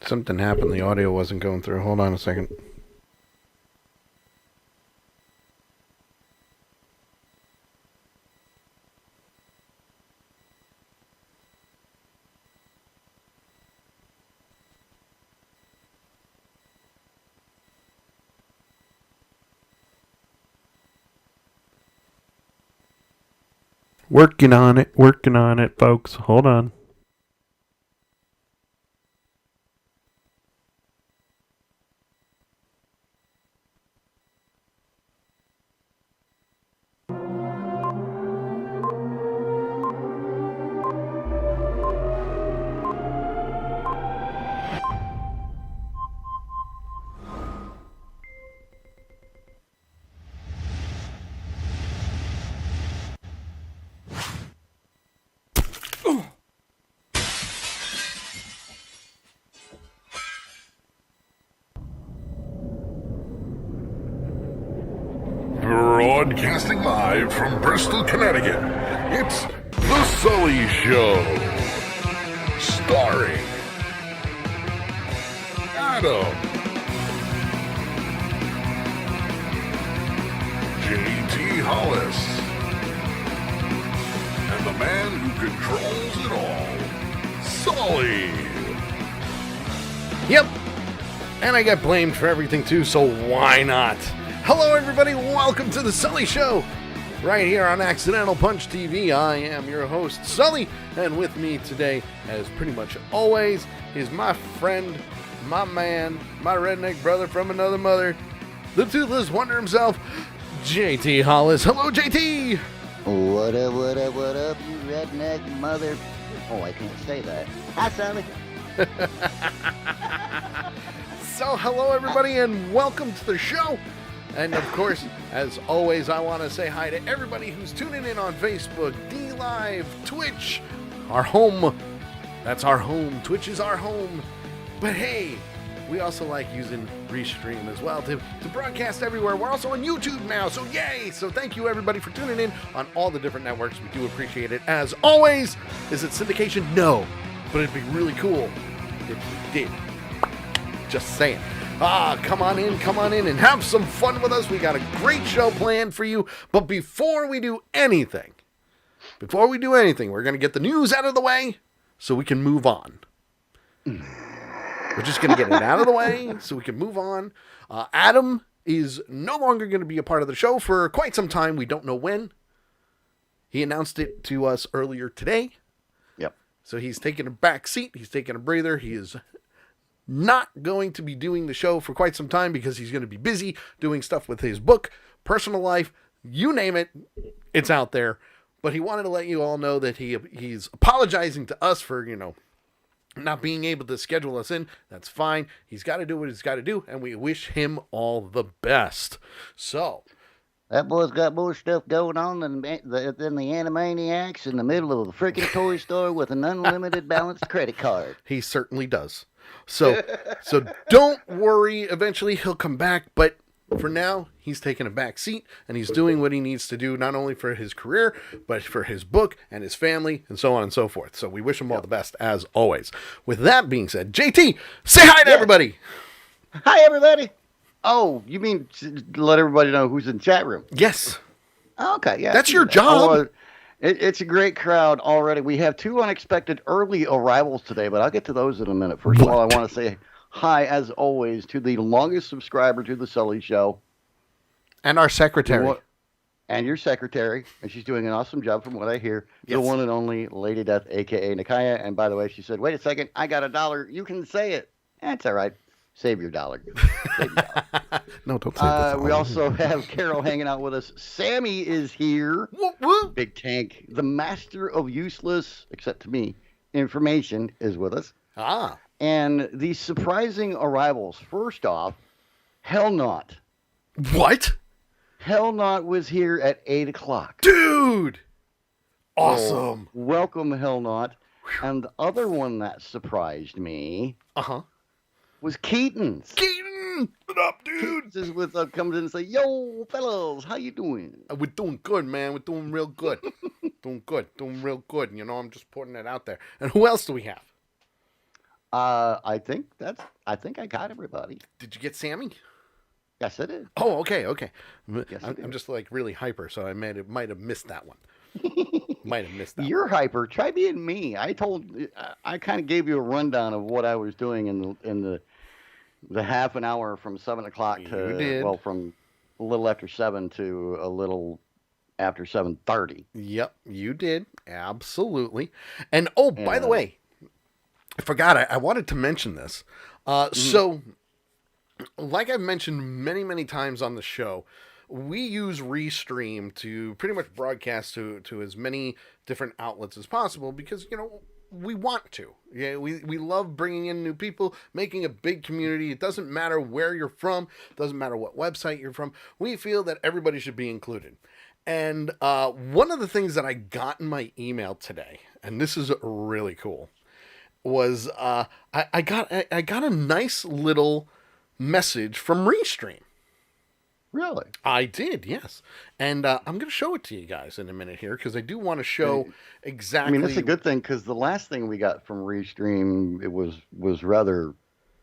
Something happened. The audio wasn't going through. Hold on a second. Working on it, folks. Hold on. Broadcasting live from Bristol, Connecticut, it's The Sully Show. Starring Adam, J.T. Hollis, and the man who controls it all, Sully. Yep. And I get blamed for everything too, so why not? Hello everybody, welcome to The Sully Show, right here on Accidental Punch TV. I am your host, Sully, and with me today, as pretty much always, is my friend, my man, my redneck brother from another mother, the toothless wonder himself, JT Hollis. Hello, JT! What up, what up, what up, you redneck mother... Oh, I can't say that. Hi, Sully. So, hello everybody, and welcome to the show. And of course, as always, I want to say hi to everybody who's tuning in on Facebook, D-Live, Twitch, our home. That's our home. Twitch is our home. But hey, we also like using Restream as well to broadcast everywhere. We're also on YouTube now, so yay! So thank you everybody for tuning in on all the different networks. We do appreciate it. As always, is it syndication? No. But it'd be really cool if we did. Just saying. Come on in and have some fun with us. We got a great show planned for you. But before we do anything, we're going to get the news out of the way so we can move on. We're just going to get it out of the way so we can move on. Adam is no longer going to be a part of the show for quite some time. We don't know when. He announced it to us earlier today. Yep. So he's taking a back seat. He's taking a breather. He is not going to be doing the show for quite some time because he's going to be busy doing stuff with his book, personal life, you name it, it's out there. But he wanted to let you all know that he's apologizing to us for, not being able to schedule us in. That's fine. He's got to do what he's got to do, and we wish him all the best. So, That boy's got more stuff going on than the Animaniacs in the middle of a freaking toy store with an unlimited balanced credit card. he certainly does. So don't worry. Eventually he'll come back, but for now he's taking a back seat and he's doing what he needs to do, not only for his career, but for his book and his family and so on and so forth. So we wish him all the best as always. With that being said, JT, say hi to everybody. Hi, everybody. Oh, you mean to let everybody know who's in the chat room? Yes. Okay, yeah. That's your job. It's a great crowd already. We have two unexpected early arrivals today, but I'll get to those in a minute. First of all, I want to say hi, as always, to the longest subscriber to the Sully Show. And our secretary. And your secretary. And she's doing an awesome job from what I hear. Yes. The one and only Lady Death, a.k.a. Nakaya. And by the way, she said, wait a second, I got $1. You can say it. That's all right. Save your dollar. Save your dollar. No, don't say that. We also have Carol hanging out with us. Sammy is here. Whoop, whoop. Big Tank, the master of useless, except to me, information is with us. And the surprising arrivals. First off, Hell Not. What? Hell Not was here at 8 o'clock. Dude! Awesome. So, welcome, Hell Not. And the other one that surprised me was Keaton's. Keaton! What up, dude? Keaton's is with comes in and say, yo, fellas, how you doing? We're doing good, man. We're doing real good. Doing real good. I'm just putting it out there. And who else do we have? I think I got everybody. Did you get Sammy? Yes, I did. Oh, okay, okay. Yes, I did. I'm just like really hyper, so I might have missed that one. Might have missed that You're one. hyper. Try being me. I kind of gave you a rundown of what I was doing in the half an hour from 7 o'clock You to, did. well, from a little after 7 to a little after 7:30. Yep, you did. Absolutely. And oh, by the And way, I forgot. I wanted to mention this. mhm. So, like I've mentioned many, many times on the show, we use Restream to pretty much broadcast to as many different outlets as possible because, we want to. Yeah, we love bringing in new people, making a big community. It doesn't matter where you're from, doesn't matter what website you're from. We feel that everybody should be included. And one of the things that I got in my email today, and this is really cool, was I got a nice little message from Restream. Really? I did, yes, and I'm going to show it to you guys in a minute here because I do want to show I mean, that's a exactly. good thing because the last thing we got from Restream it was rather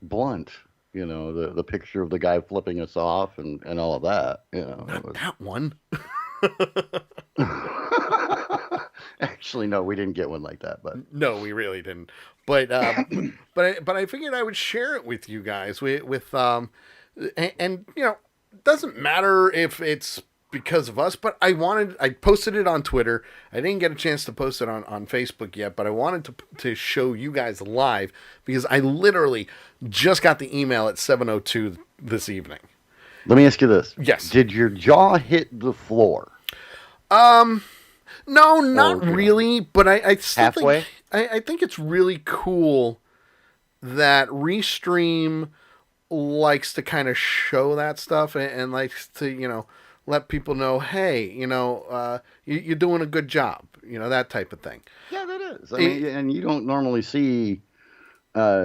blunt. The picture of the guy flipping us off and all of that. It Not that one. was. Actually, no, we didn't get one like that. But No, we really didn't. But but I figured I would share it with you guys with and it doesn't matter if it's because of us, but I posted it on Twitter. I didn't get a chance to post it on Facebook yet, but I wanted to show you guys live because I literally just got the email at 7:02 this evening. let me ask you this: Yes. Did your jaw hit the floor? No, not Or, really, but I still halfway? think I think it's really cool that Restream likes to kind of show that stuff and likes to let people know, hey, you're doing a good job, that type of thing. Yeah, that is. I mean, and you don't normally see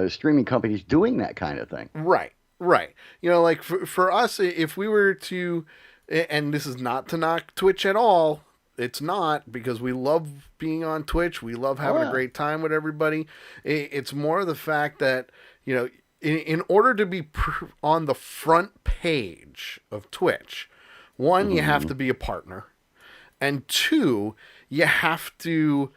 streaming companies doing that kind of thing. Right, right. Like for us, if we were to, and this is not to knock Twitch at all. It's not because we love being on Twitch. We love having a great time with everybody. It's more the fact that, in order to be on the front page of Twitch, one, you have to be a partner. And two, you have to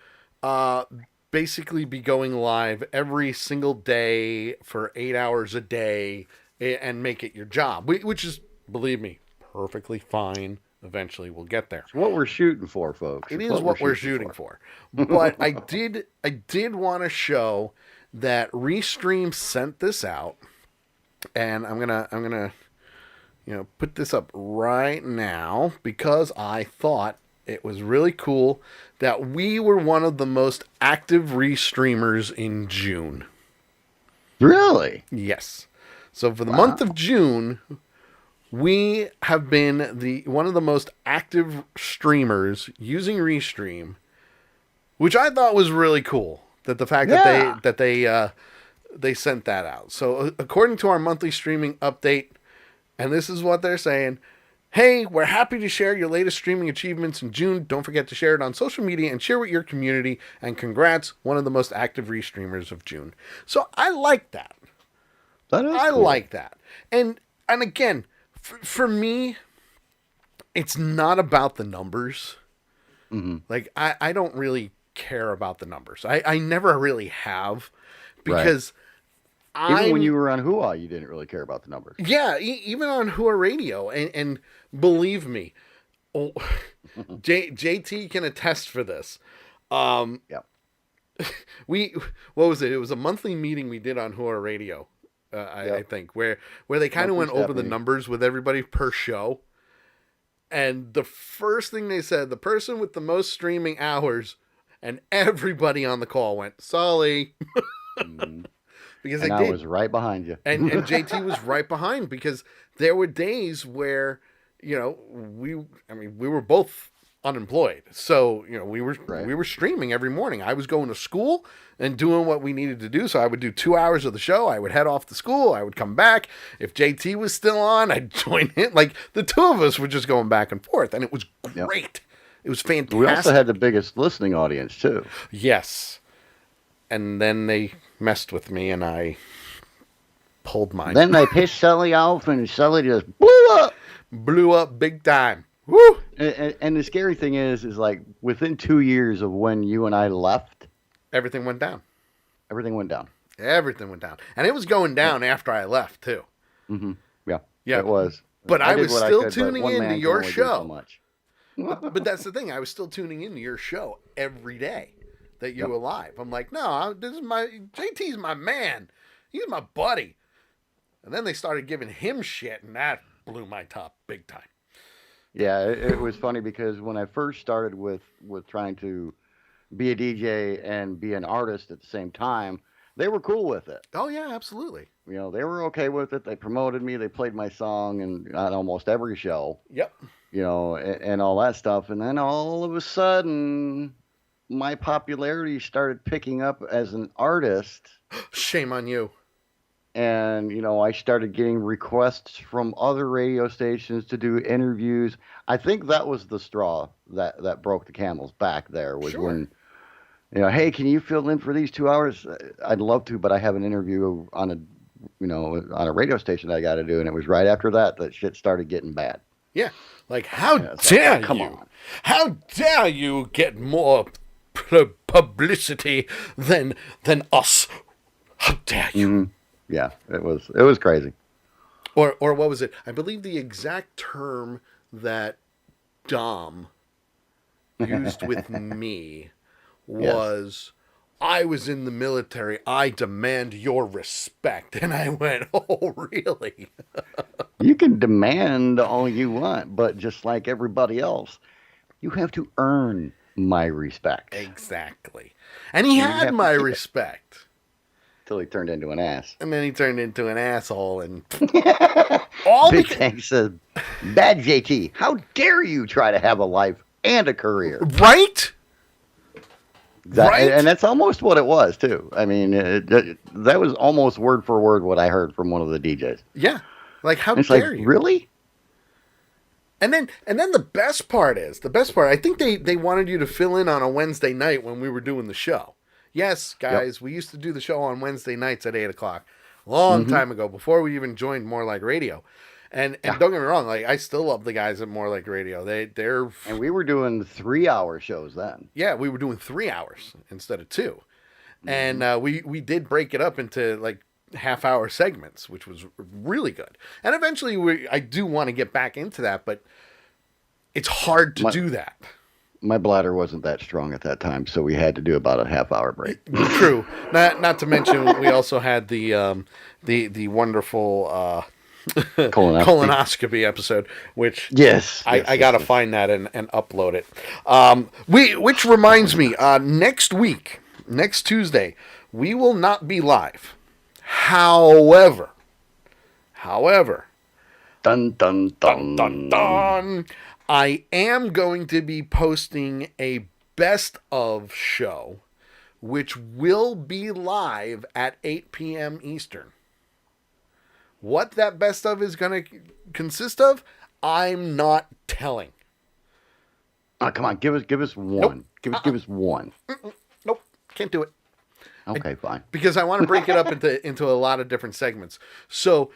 basically be going live every single day for 8 hours a day and make it your job, which is, believe me, perfectly fine. Eventually, we'll get there. It's what we're shooting for, folks. It It's is what we're shooting for. But I did want to show that Restream sent this out, and I'm gonna put this up right now because I thought it was really cool that we were one of the most active Restreamers in June. Really? Yes. So for the month of June, we have been one of the most active streamers using Restream, which I thought was really cool. That the fact that they sent that out. So according to our monthly streaming update, and this is what they're saying: hey, we're happy to share your latest streaming achievements in June. Don't forget to share it on social media and share with your community. And congrats, one of the most active Restreamers of June. So I like that. That is I cool. like that. And again, for me, it's not about the numbers. Mm-hmm. Like, I don't really care about the numbers. I never really have because Even when you were on Hua, you didn't really care about the numbers. Yeah, even on Hua Radio. And believe me, JT can attest for this. Yeah. What was it? It was a monthly meeting we did on Hua Radio. I think where they kind of went over the numbers with everybody per show, and the first thing they said, the person with the most streaming hours, and everybody on the call went, Sully. Because and I was right behind you. and JT was right behind because there were days where we were both unemployed, so we were streaming every morning. I was going to school and doing what we needed to do, so I would do 2 hours of the show. I would head off to school. I would come back. If JT was still on, I'd join in. Like the two of us were just going back and forth, and it was great. It was fantastic. We also had the biggest listening audience too. Yes. and then they messed with me, and I pulled mine. Then they pissed Sully off, and Sully just blew up. Blew up big time. Woo! And the scary thing is like within 2 years of when you and I left, Everything went down. everything went down. Everything went down. And it was going down after I left, too. Mm-hmm. Yeah, Yeah. it was. But I did was what still could, but tuning one into man can your only do show. so much. But that's the thing. I was still tuning into your show every day that you were live. I'm like, no, this is JT's my man. He's my buddy. And then they started giving him shit, and that blew my top big time. Yeah, it was funny because when I first started with trying to be a DJ and be an artist at the same time, they were cool with it. Oh, yeah, absolutely. You know, they were okay with it. They promoted me. They played my song and on almost every show. Yep. You know, and all that stuff. And then all of a sudden, my popularity started picking up as an artist. Shame on you. And, you know, I started getting requests from other radio stations to do interviews. I think that was the straw that broke the camel's back there was when, you know, hey, can you fill in for these 2 hours? I'd love to, but I have an interview on a radio station I got to do. And it was right after that shit started getting bad. Yeah. Like, how dare you? Come on. How dare you get more publicity than us? How dare you? Mm-hmm. Yeah, it was crazy. Or what was it? I believe the exact term that Dom used with me was, I was in the military, I demand your respect. And I went, oh, really? You can demand all you want, but just like everybody else, you have to earn my respect. Exactly. And he had my respect. Until he turned into an ass. And then he turned into an asshole. And Big Tank says, bad JT, how dare you try to have a life and a career? Right? Right? And that's almost what it was, too. I mean, that was almost word for word what I heard from one of the DJs. Yeah. Like, how it's dare like, you? Really? And then the best part, I think they wanted you to fill in on a Wednesday night when we were doing the show. Yes, guys, we used to do the show on Wednesday nights at 8 o'clock. Long time ago, before we even joined More Like Radio. And don't get me wrong, like, I still love the guys at More Like Radio. They're And we were doing 3-hour shows then. Yeah, we were doing 3 hours instead of 2. And we did break it up into, like, half-hour segments, which was really good. And eventually, I do want to get back into that, but it's hard to do that. My bladder wasn't that strong at that time, so we had to do about a half-hour break. True. Not to mention, we also had the wonderful colonoscopy episode, which I got to find that and upload it. Which reminds me, next week, next Tuesday, we will not be live. However, dun dun dun dun dun. I am going to be posting a best of show, which will be live at 8 p.m. Eastern. What that best of is going to consist of, I'm not telling. Oh, come on, give us one. Nope. Give us one. Nope, can't do it. Okay, fine. Because I want to break it up into a lot of different segments. So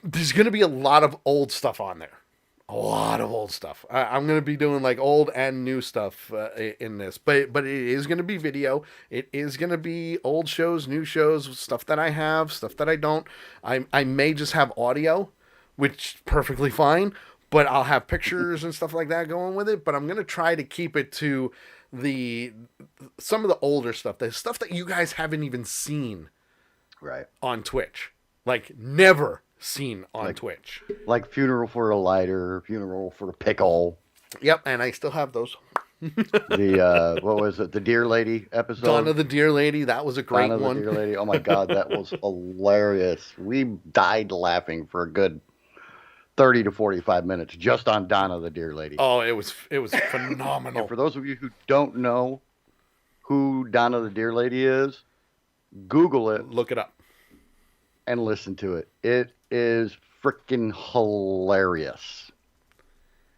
there's going to be a lot of old stuff on there. A lot of old stuff. I'm going to be doing like old and new stuff in this, but it is going to be video. It is going to be old shows, new shows, stuff that I have, stuff that I don't. I may just have audio, which is perfectly fine, but I'll have pictures and stuff like that going with it. But I'm going to try to keep it to some of the older stuff, the stuff that you guys haven't even seen on Twitch, like never seen on Twitch, like Funeral for a Lighter, Funeral for a Pickle. Yep, and I still have those. The what was it, the Deer Lady episode? Dawn of the Deer Lady, that was a great one. Dawn of the Deer Lady, oh my god, that was hilarious. We died laughing for a good 30 to 45 minutes just on Dawn of the Deer Lady. Oh, it was phenomenal. And for those of you who don't know who Dawn of the Deer Lady is, Google it, look it up, and listen to it. It is freaking hilarious.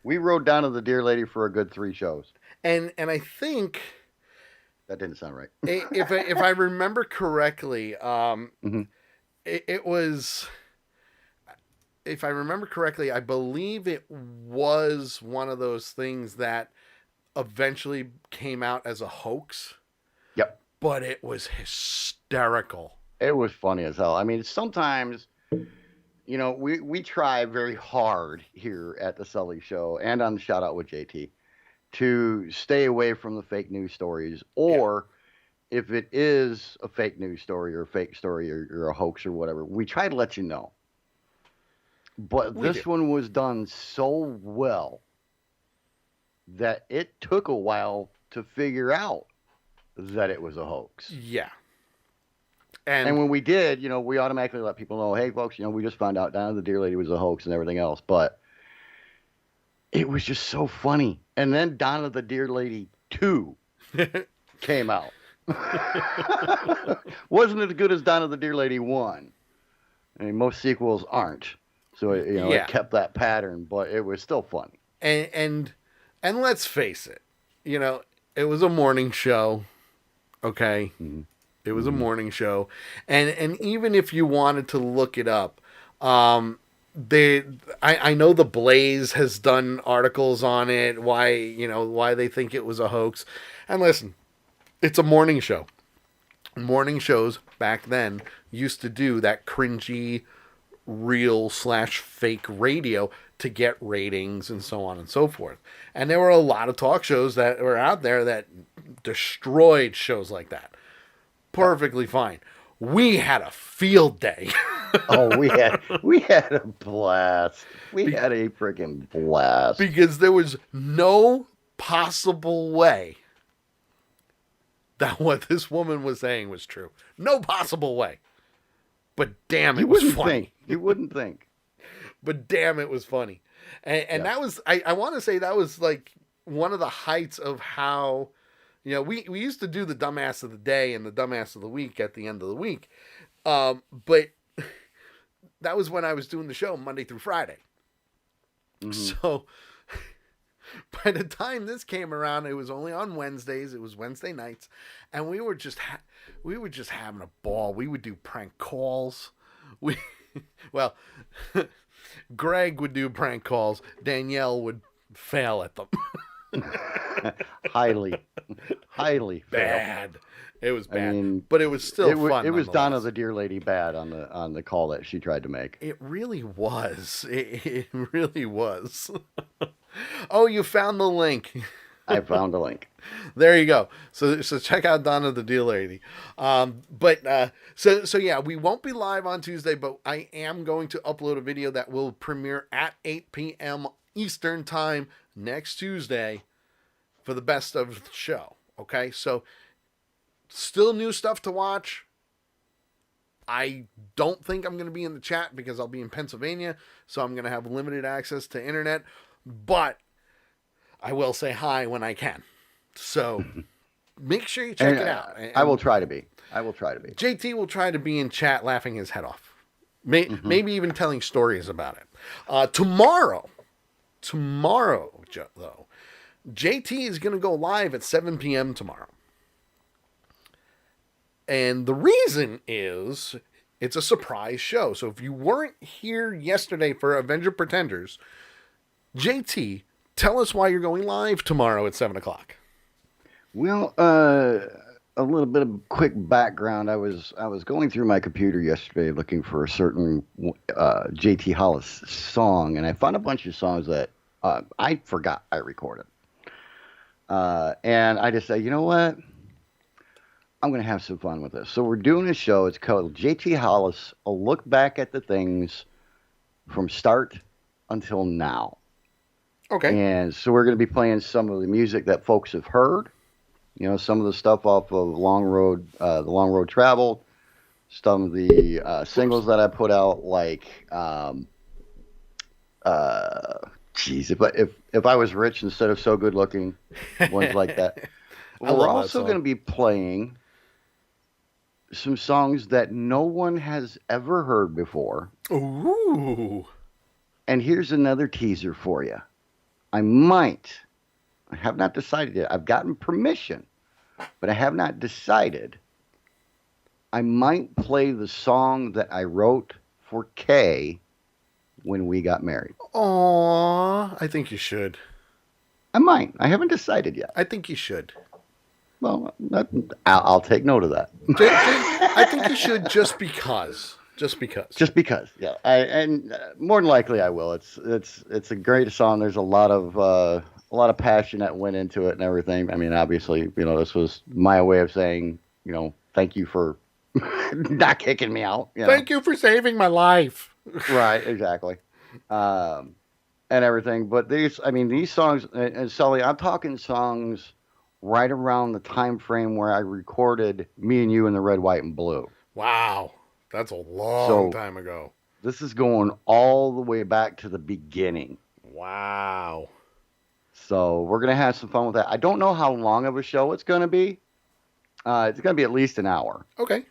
We rode Down to the Deer Lady for a good 3 shows. And I think That didn't sound right. If I remember correctly, Mm-hmm. it was. If I remember correctly, I believe it was one of those things that eventually came out as a hoax, Yep. but it was hysterical. It was funny as hell. I mean, sometimes, we try very hard here at the Sully Show and on the Shout Out with JT to stay away from the fake news stories, or if it is a fake news story or a fake story or a hoax or whatever, we try to let you know. But this one was done so well that it took a while to figure out that it was a hoax. Yeah. And when we did, we automatically let people know, hey, folks, we just found out Donna the Deer Lady was a hoax and everything else. But it was just so funny. And then Donna the Deer Lady 2 came out. Wasn't as good as Donna the Deer Lady 1. I mean, most sequels aren't. So, it kept that pattern, but it was still funny. And let's face it, it was a morning show, okay? Mm-hmm. It was a morning show. And even if you wanted to look it up, I know the Blaze has done articles on it, why they think it was a hoax. And listen, it's a morning show. Morning shows back then used to do that cringy real/fake radio to get ratings and so on and so forth. And there were a lot of talk shows that were out there that destroyed shows like that. Perfectly fine. We had a field day. Oh, we had a blast. We had a freaking blast. Because there was no possible way that what this woman was saying was true. No possible way. But damn, it was funny. You wouldn't think. But damn, it was funny. And that was, I want to say that was like one of the heights of how, we used to do the dumbass of the day and the dumbass of the week at the end of the week. But that was when I was doing the show Monday through Friday. Mm-hmm. So by the time this came around, it was only on Wednesdays. It was Wednesday nights. And we were just having a ball. We would do prank calls. Greg would do prank calls. Danielle would fail at them. highly bad. Fail. It was bad, I mean, but it was still fun. It was Donna the Deer Lady bad on the call that she tried to make. It really was. It really was. Oh, you found the link. I found the link. There you go. So check out Donna the Deer Lady. So yeah, we won't be live on Tuesday, but I am going to upload a video that will premiere at 8 p.m. Eastern time next Tuesday for the best of the show. Okay, so still new stuff to watch. I don't think I'm going to be in the chat because I'll be in Pennsylvania, so I'm going to have limited access to internet, but I will say hi when I can. So make sure you check it out. I will try to be. JT will try to be in chat laughing his head off. Maybe even telling stories about it. Tomorrow, though, JT is going to go live at 7 p.m. tomorrow. And the reason is it's a surprise show. So if you weren't here yesterday for Avenger Pretenders, JT, tell us why you're going live tomorrow at 7 o'clock. Well, a little bit of quick background. I was going through my computer yesterday looking for a certain JT Hollis song, and I found a bunch of songs that I forgot I recorded. And I just said, you know what? I'm going to have some fun with this. So we're doing a show. It's called JT Hollis, a look back at the things from start until now. Okay. And so we're going to be playing some of the music that folks have heard. Some of the stuff off of the Long Road Travel. Some of the singles that I put out, like, if I was rich instead of so good looking, ones like that. We're also going to be playing some songs that no one has ever heard before. Ooh. And here's another teaser for you. I have not decided yet. I've gotten permission but I have not decided. I might play the song that I wrote for Kay when we got married. Aww, I think you should. I might. I haven't decided yet. I think you should. Well, I'll take note of that. I think you should just because. Just because. Just because, yeah. More than likely I will. It's a great song. There's a lot of passion that went into it and everything. I mean, obviously, this was my way of saying, thank you for not kicking me out. Thank you for saving my life. Right, exactly. And everything. But these songs, and Sully, I'm talking songs right around the time frame where I recorded Me and You in the Red, White, and Blue. Wow. That's a long time ago. This is going all the way back to the beginning. Wow. So we're going to have some fun with that. I don't know how long of a show it's going to be. It's going to be at least an hour. Okay.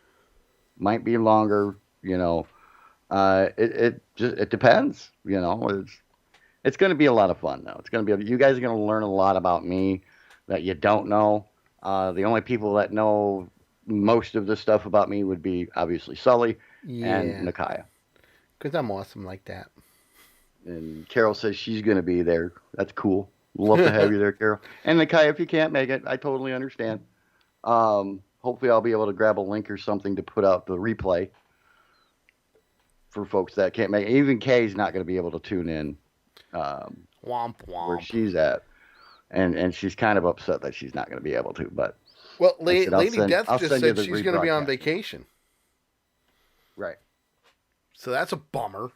Might be longer, It depends, It's going to be a lot of fun, though. It's going to be, you guys are going to learn a lot about me that you don't know. The only people that know most of the stuff about me would be obviously Sully and Nakaya. Because I'm awesome like that. And Carol says she's going to be there. That's cool. Love to have you there, Carol. And Nakaya, if you can't make it, I totally understand. Hopefully I'll be able to grab a link or something to put out the replay for folks that can't make it. Even Kay's not going to be able to tune in womp womp. where she's at. And she's kind of upset that she's not going to be able to, but well, Lady Death just said she's going to be on vacation. Right. So that's a bummer.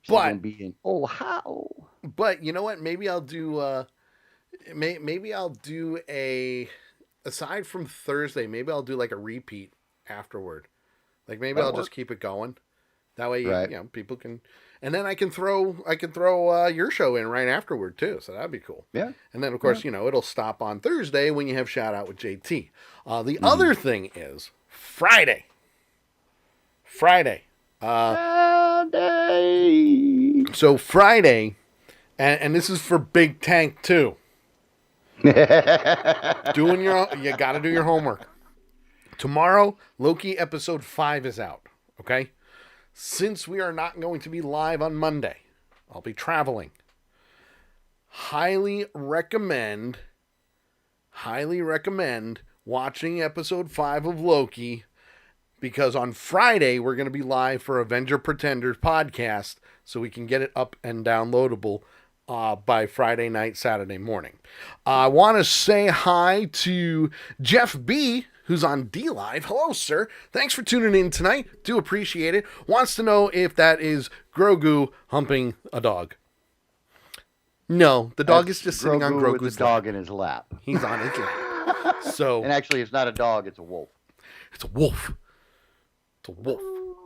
She's going to be in Ohio. But you know what? Maybe I'll do. Maybe I'll do aside from Thursday. Maybe I'll do like a repeat afterward. Like maybe I'll just keep it going. That way, people can. And then I can throw your show in right afterward too. So that'd be cool. Yeah. And then of course, it'll stop on Thursday when you have Shout Out with JT. The other thing is Friday. Friday. So Friday, and this is for Big Tank too. You got to do your homework. Tomorrow, Loki episode 5 is out. Okay. Since we are not going to be live on Monday, I'll be traveling. Highly recommend watching episode 5 of Loki, because on Friday we're going to be live for Avenger Pretenders podcast, so we can get it up and downloadable by Friday night, Saturday morning. I want to say hi to Jeff B., who's on D-Live. Hello, sir. Thanks for tuning in tonight. Do appreciate it. Wants to know if that is Grogu humping a dog. No, the dog is just sitting on Grogu's with the dog in his lap. He's on his lap. So, and actually, it's not a dog, it's a wolf. It's a wolf. It's a wolf.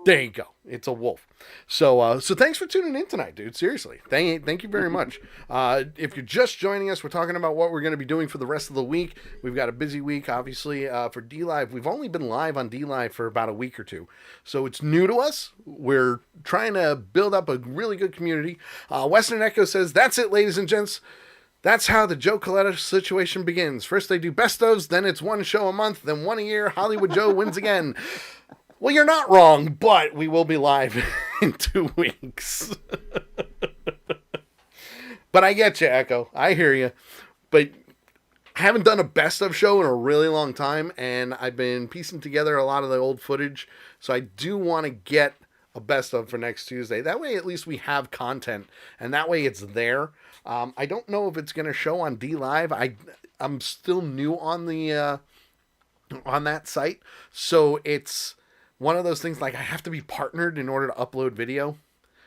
There you go. It's a wolf. So thanks for tuning in tonight, dude. Seriously. Thank you very much. If you're just joining us, we're talking about what we're going to be doing for the rest of the week. We've got a busy week, obviously, for D-Live. We've only been live on D-Live for about a week or two. So it's new to us. We're trying to build up a really good community. Western Echo says, that's it, ladies and gents. That's how the Joe Coletta situation begins. First they do best ofs, then it's one show a month, then one a year. Hollywood Joe wins again. Well, you're not wrong, but we will be live in 2 weeks. But I get you, Echo. I hear you. But I haven't done a best of show in a really long time, and I've been piecing together a lot of the old footage. So I do want to get a best of for next Tuesday. That way, at least we have content, and that way it's there. I don't know if it's going to show on D-Live. I'm still new on the on that site, so it's one of those things like I have to be partnered in order to upload video,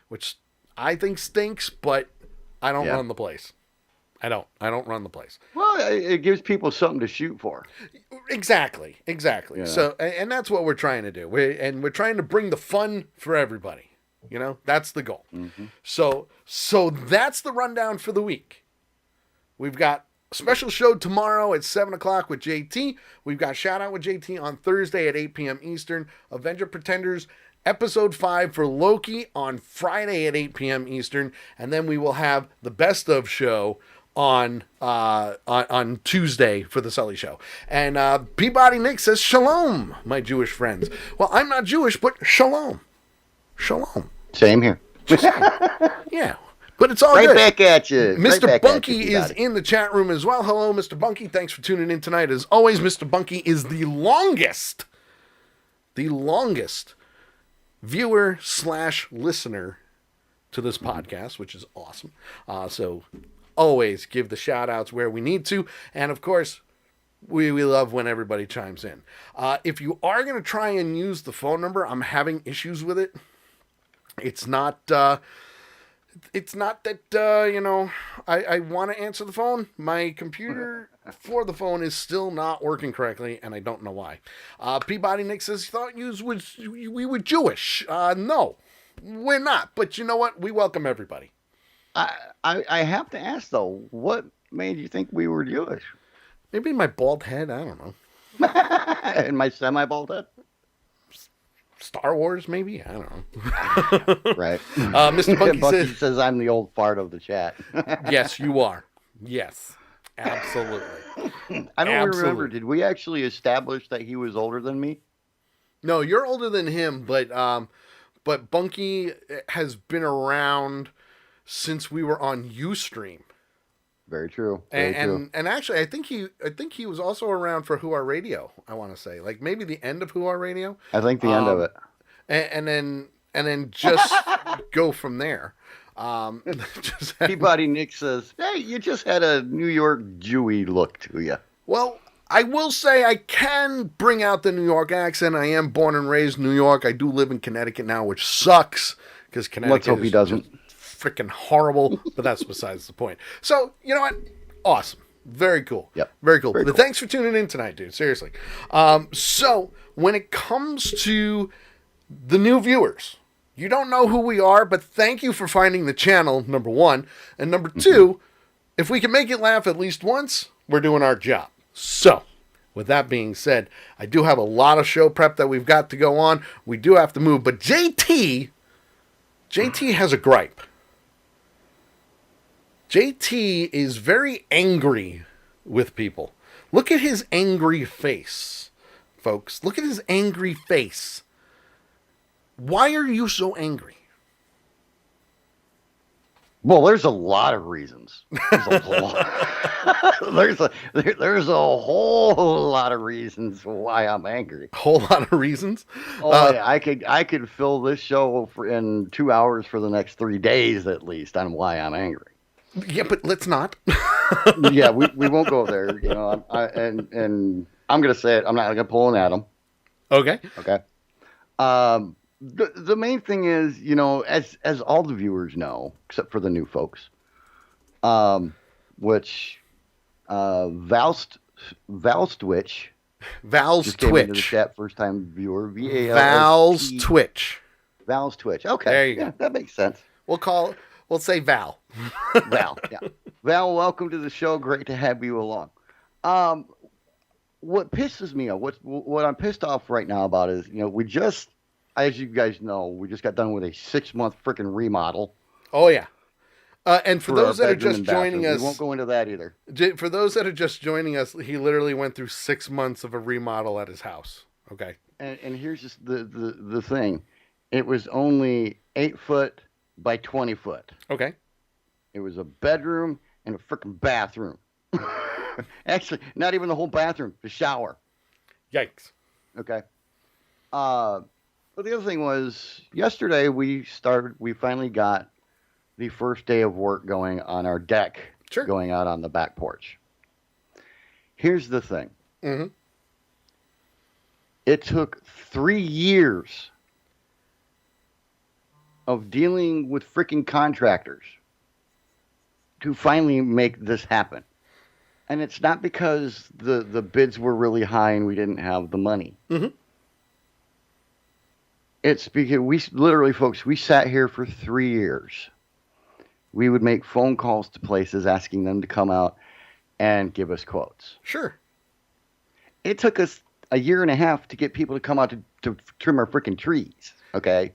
which I think stinks, but I don't run the place. I don't run the place. Well, it gives people something to shoot for. Exactly. Yeah. So, and that's what we're trying to do. We're trying to bring the fun for everybody. That's the goal. Mm-hmm. So that's the rundown for the week. We've got a special show tomorrow at 7:00 with JT. We've got Shout Out with JT on Thursday at 8 p.m. Eastern. Avenger Pretenders episode 5 for Loki on Friday at 8 p.m. Eastern. And then we will have the best of show on Tuesday for the Sully Show. And Peabody Nick says, "Shalom, my Jewish friends." Well, I'm not Jewish, but shalom. Shalom. Same here. Yeah. But it's all right good. Back at you. Mr. Right Bunky is in the chat room as well. Hello, Mr. Bunky. Thanks for tuning in tonight. As always, Mr. Bunky is the longest viewer / listener to this podcast, which is awesome. So always give the shout outs where we need to. And of course, we love when everybody chimes in. If you are going to try and use the phone number, I'm having issues with it. It's not that, I want to answer the phone. My computer for the phone is still not working correctly, and I don't know why. Peabody Nick says, thought we were Jewish. No, we're not. But you know what? We welcome everybody. I have to ask, though, what made you think we were Jewish? Maybe my bald head. I don't know. And my semi-bald head? Star Wars, maybe? I don't know. Right. Mr. Bunky says I'm the old fart of the chat. Yes, you are. Yes, absolutely. I don't remember. Did we actually establish that he was older than me? No, you're older than him, but Bunky has been around since we were on Ustream. Very true. And actually, I think he was also around for Who Are Radio. I want to say, like maybe the end of Who Are Radio. I think the end of it, and then just go from there. Peabody Nick says, "Hey, you just had a New York Jewy look to you." Well, I will say I can bring out the New York accent. I am born and raised in New York. I do live in Connecticut now, which sucks because Connecticut. Let's hope he doesn't. Freaking horrible, but that's besides the point. So, you know what? Awesome. Very cool. Yep. Very cool. Very but cool. Thanks for tuning in tonight, dude. Seriously. So, when it comes to the new viewers, you don't know who we are, but thank you for finding the channel, number one. And number two, if we can make you laugh at least once, we're doing our job. So, with that being said, I do have a lot of show prep that we've got to go on. We do have to move, but JT has a gripe. JT is very angry with people. Look at his angry face, folks. Look at his angry face. Why are you so angry? Well, there's a lot of reasons. There's a whole lot of reasons why I'm angry. Whole lot of reasons. Yeah, I could fill this show in 2 hours for the next 3 days at least on why I'm angry. Yeah, but let's not. Yeah, we won't go there. And I'm gonna say it. I'm not gonna pull an Adam. Okay. Okay. The main thing is, as all the viewers know, except for the new folks, which Val's Twitch just came into the chat, first time viewer. Val's Twitch. Val's Twitch. Okay. There you go. Yeah, that makes sense. We'll say Val. Val, yeah. Val, welcome to the show. Great to have you along. What pisses me off, what I'm pissed off right now about is, we just, as you guys know, we just got done with a 6-month freaking remodel. Oh, yeah. And for those that are just joining us, we won't go into that either. For those that are just joining us, he literally went through 6 months of a remodel at his house. Okay. And here's just the thing. It was only 8 foot by 20 foot. Okay. It was a bedroom and a freaking bathroom. Actually, not even the whole bathroom, the shower. Yikes. Okay. But the other thing was, yesterday we finally got the first day of work going on our deck, sure, going out on the back porch. Here's the thing. Mm-hmm. It took 3 years of dealing with freaking contractors to finally make this happen. And it's not because the bids were really high and we didn't have the money. Mm-hmm. It's because we sat here for 3 years. We would make phone calls to places asking them to come out and give us quotes. Sure. It took us a year and a half to get people to come out to trim our freaking trees. Okay.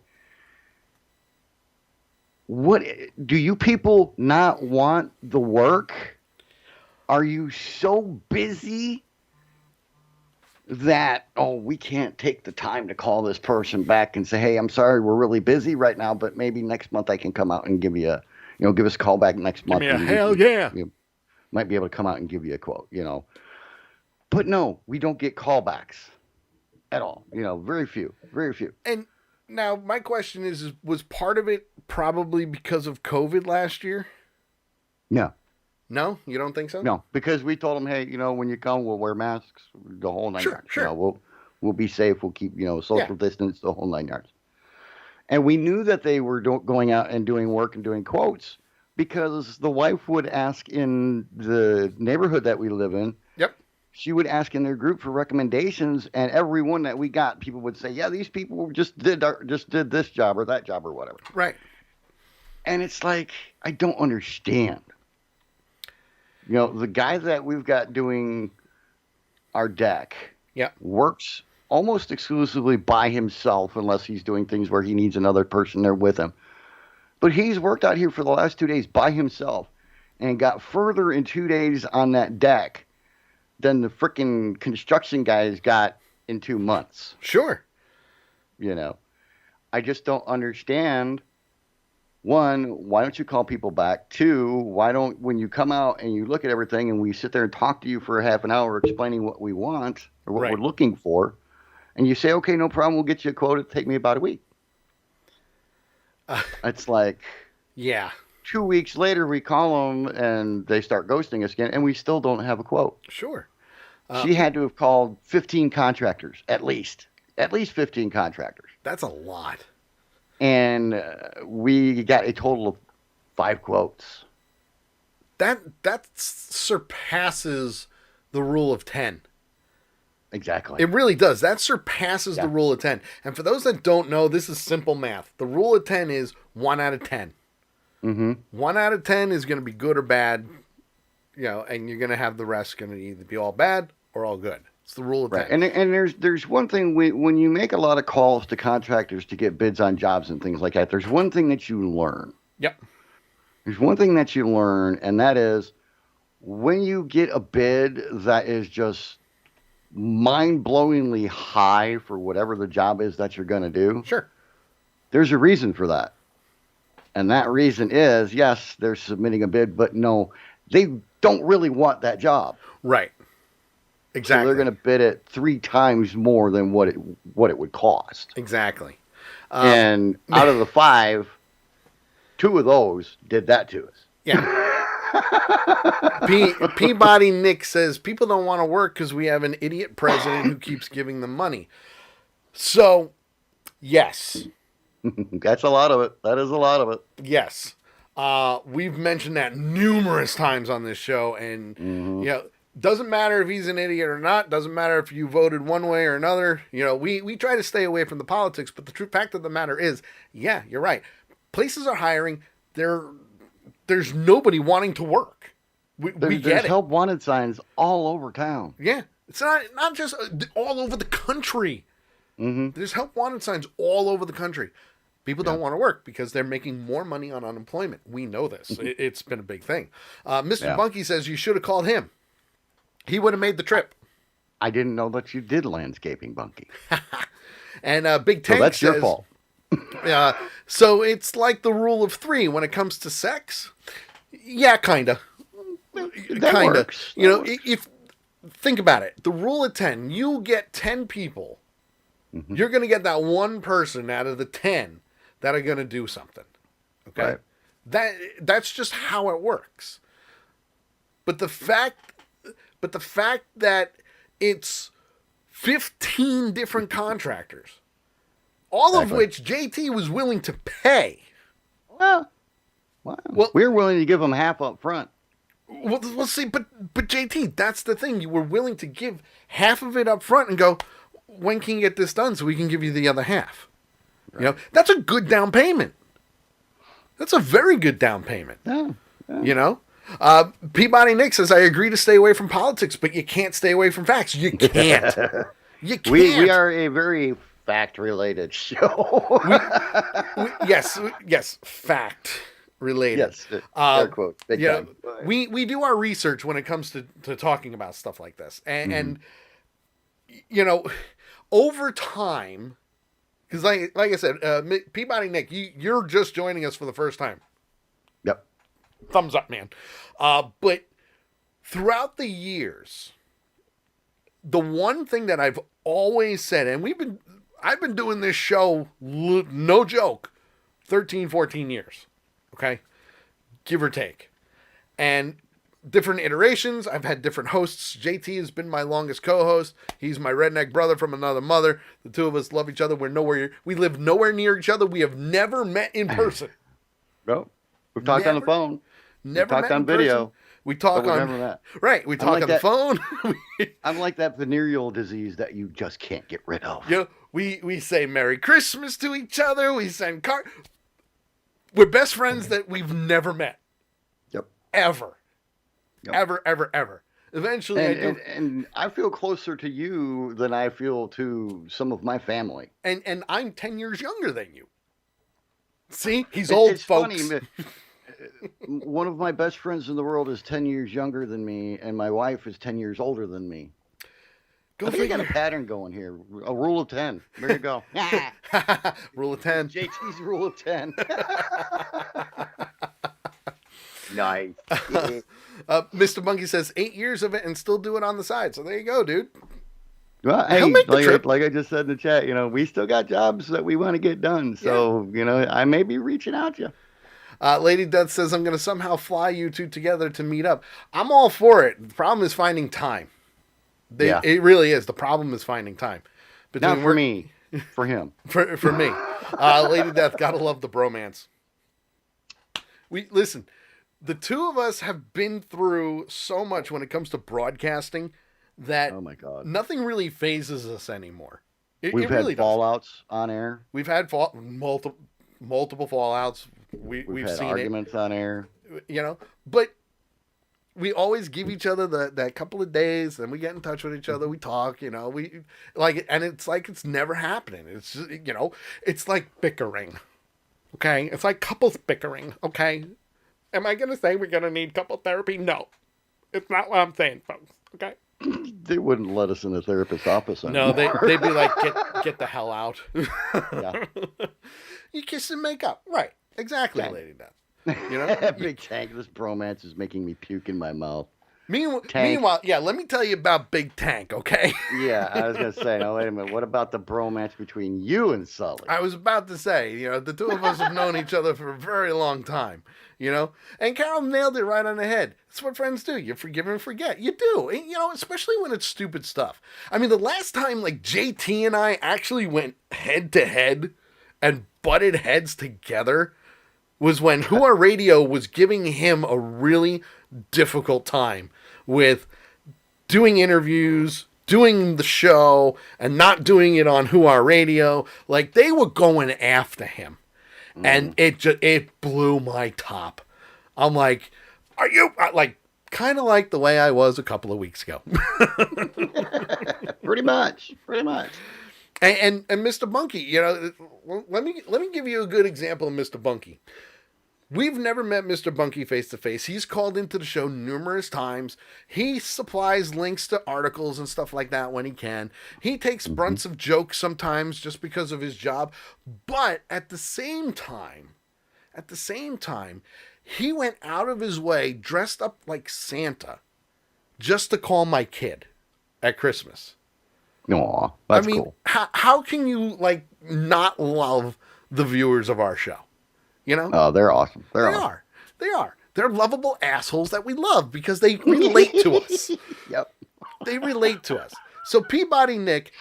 What do you people not want the work? Are you so busy that, we can't take the time to call this person back and say, hey, I'm sorry, we're really busy right now, but maybe next month I can come out and give you give us a call back next month. Give me a hell yeah. Might be able to come out and give you a quote, But no, we don't get callbacks at all. Very few. And now my question is was part of it probably because of COVID last year? No. No? You don't think so? No, because we told them, hey, when you come, we'll wear masks, the whole 9 yards. Sure. We'll be safe. We'll keep, social distance, the whole 9 yards. And we knew that they were going out and doing work and doing quotes because the wife would ask in the neighborhood that we live in. Yep. She would ask in their group for recommendations, and every one that we got, people would say, yeah, these people just did this job or that job or whatever. Right. And it's like, I don't understand. The guy that we've got doing our deck works almost exclusively by himself unless he's doing things where he needs another person there with him. But he's worked out here for the last 2 days by himself and got further in 2 days on that deck than the frickin' construction guys got in 2 months. Sure. I just don't understand. One, why don't you call people back? Two, when you come out and you look at everything and we sit there and talk to you for a half an hour explaining what we want or what we're looking for, and you say, okay, no problem, we'll get you a quote. It'll take me about a week. It's like, 2 weeks later we call them and they start ghosting us again, and we still don't have a quote. Sure. She had to have called 15 contractors, at least 15 contractors. That's a lot. And we got a total of 5 quotes. That surpasses the rule of 10. Exactly. It really does. That surpasses the rule of 10. And for those that don't know, this is simple math. The rule of 10 is 1 out of 10. Mm-hmm. 1 out of 10 is going to be good or bad, and you're going to have the rest going to either be all bad or all good. It's the rule of 10. And there's one thing, when you make a lot of calls to contractors to get bids on jobs and things like that, there's one thing that you learn. Yep. There's one thing that you learn, and that is when you get a bid that is just mind-blowingly high for whatever the job is that you're going to do. Sure. There's a reason for that. And that reason is, yes, they're submitting a bid, but no, they don't really want that job. Right. Exactly. So they're going to bid it 3 times more than what it would cost. Exactly. And out of the 5, 2 of those did that to us. Yeah. Peabody Nick says people don't want to work because we have an idiot president who keeps giving them money. So, yes. That's a lot of it. That is a lot of it. Yes. We've mentioned that numerous times on this show, and doesn't matter if he's an idiot or not. Doesn't matter if you voted one way or another. We try to stay away from the politics, but the true fact of the matter is, you're right. Places are hiring. There's nobody wanting to work. We get it. There's help wanted signs all over town. Yeah, it's not just all over the country. Mm-hmm. There's help wanted signs all over the country. People don't want to work because they're making more money on unemployment. We know this. It's been a big thing. Mr. Bunky says you should have called him. He would have made the trip. I didn't know that you did landscaping, Bunky. And Big Tank so that's says, your fault. So it's like the rule of 3 when it comes to sex. Yeah, kinda. Works. If think about it, the rule of 10, you get 10 people, you're going to get that one person out of the 10 that are going to do something. Okay, right. That's just how it works. But the fact that it's 15 different contractors, all of which JT was willing to pay. Well, we're willing to give them half up front. We'll see, but JT, that's the thing. You were willing to give half of it up front and go, when can you get this done so we can give you the other half? Right. That's a good down payment. That's a very good down payment. Yeah. Peabody Nick says, I agree to stay away from politics, but you can't stay away from facts. You can't. You can't. We are a very fact-related show. Yes, fact. related. Yes, air quotes, big you time. know, we do our research when it comes to talking about stuff like this, and you know, over time, because like I said, Peabody Nick, you're just joining us for the first time. Yep. Thumbs up, man. But throughout the years, the one thing that I've always said, and I've been doing this show, no joke, 13, 14 years. Okay? Give or take. And different iterations. I've had different hosts. JT has been my longest co-host. He's my redneck brother from another mother. The two of us love each other. We live nowhere near each other. We have never met in person. No. We've talked on the phone. Never We've talked on video. We talk on never met. Right. We talk on the phone. I'm like that venereal disease that you just can't get rid of. You know, we say Merry Christmas to each other. We send cards. We're best friends that we've never met. Yep. Ever. Yep. Ever. Eventually, and I feel closer to you than I feel to some of my family. And I'm 10 years younger than you. See? He's old, it's folks. Funny, one of my best friends in the world is 10 years younger than me, and my wife is 10 years older than me. I think we got a pattern going here. A rule of 10. There you go. Rule of 10. JT's rule of 10. Nice. Mr. Monkey says 8 years of it and still do it on the side. So there you go, dude. Well, hey, like I just said in the chat, we still got jobs that we want to get done. So, I may be reaching out to you. Lady Death says, I'm going to somehow fly you two together to meet up. I'm all for it. The problem is finding time. It really is. The problem is finding time. Not for me. For him. for me. Lady Death, gotta love the bromance. Listen, the two of us have been through so much when it comes to broadcasting that oh my God, nothing really phases us anymore. We've had fallouts on air. We've had multiple fallouts. We've had seen arguments on air. But we always give each other that couple of days, and we get in touch with each other. We talk, we like, and it's like it's never happening. It's just, it's like bickering. Okay, it's like couples bickering. Okay, am I gonna say we're gonna need couple therapy? No, it's not what I'm saying, folks. Okay. They wouldn't let us in the therapist's office anymore. No, they'd be like, get the hell out. Yeah. You kiss and make up. Right. Exactly, yeah. Lady Death. Big Tank, this bromance is making me puke in my mouth. Meanwhile, yeah, let me tell you about Big Tank, okay? Yeah, I was going to say, now wait a minute, what about the bromance between you and Sully? I was about to say, the two of us have known each other for a very long time, And Carol nailed it right on the head. That's what friends do. You forgive and forget. You do. And, especially when it's stupid stuff. I mean, the last time, like, JT and I actually went head-to-head and butted heads together was when Who Are Radio was giving him a really difficult time with doing interviews, doing the show, and not doing it on Who Are Radio. Like, they were going after him. And it blew my top. I'm like, are you, like, kind of like the way I was a couple of weeks ago. Pretty much. And Mr. Bunky, let me give you a good example of Mr. Bunky. We've never met Mr. Bunky face to face. He's called into the show numerous times. He supplies links to articles and stuff like that when he can. He takes brunts of jokes sometimes just because of his job. But at the same time, he went out of his way, dressed up like Santa, just to call my kid at Christmas. Aw, that's cool. How can you, like, not love the viewers of our show? Oh, they're awesome. They are. They're lovable assholes that we love because they relate to us. Yep. They relate to us. So Peabody Nick,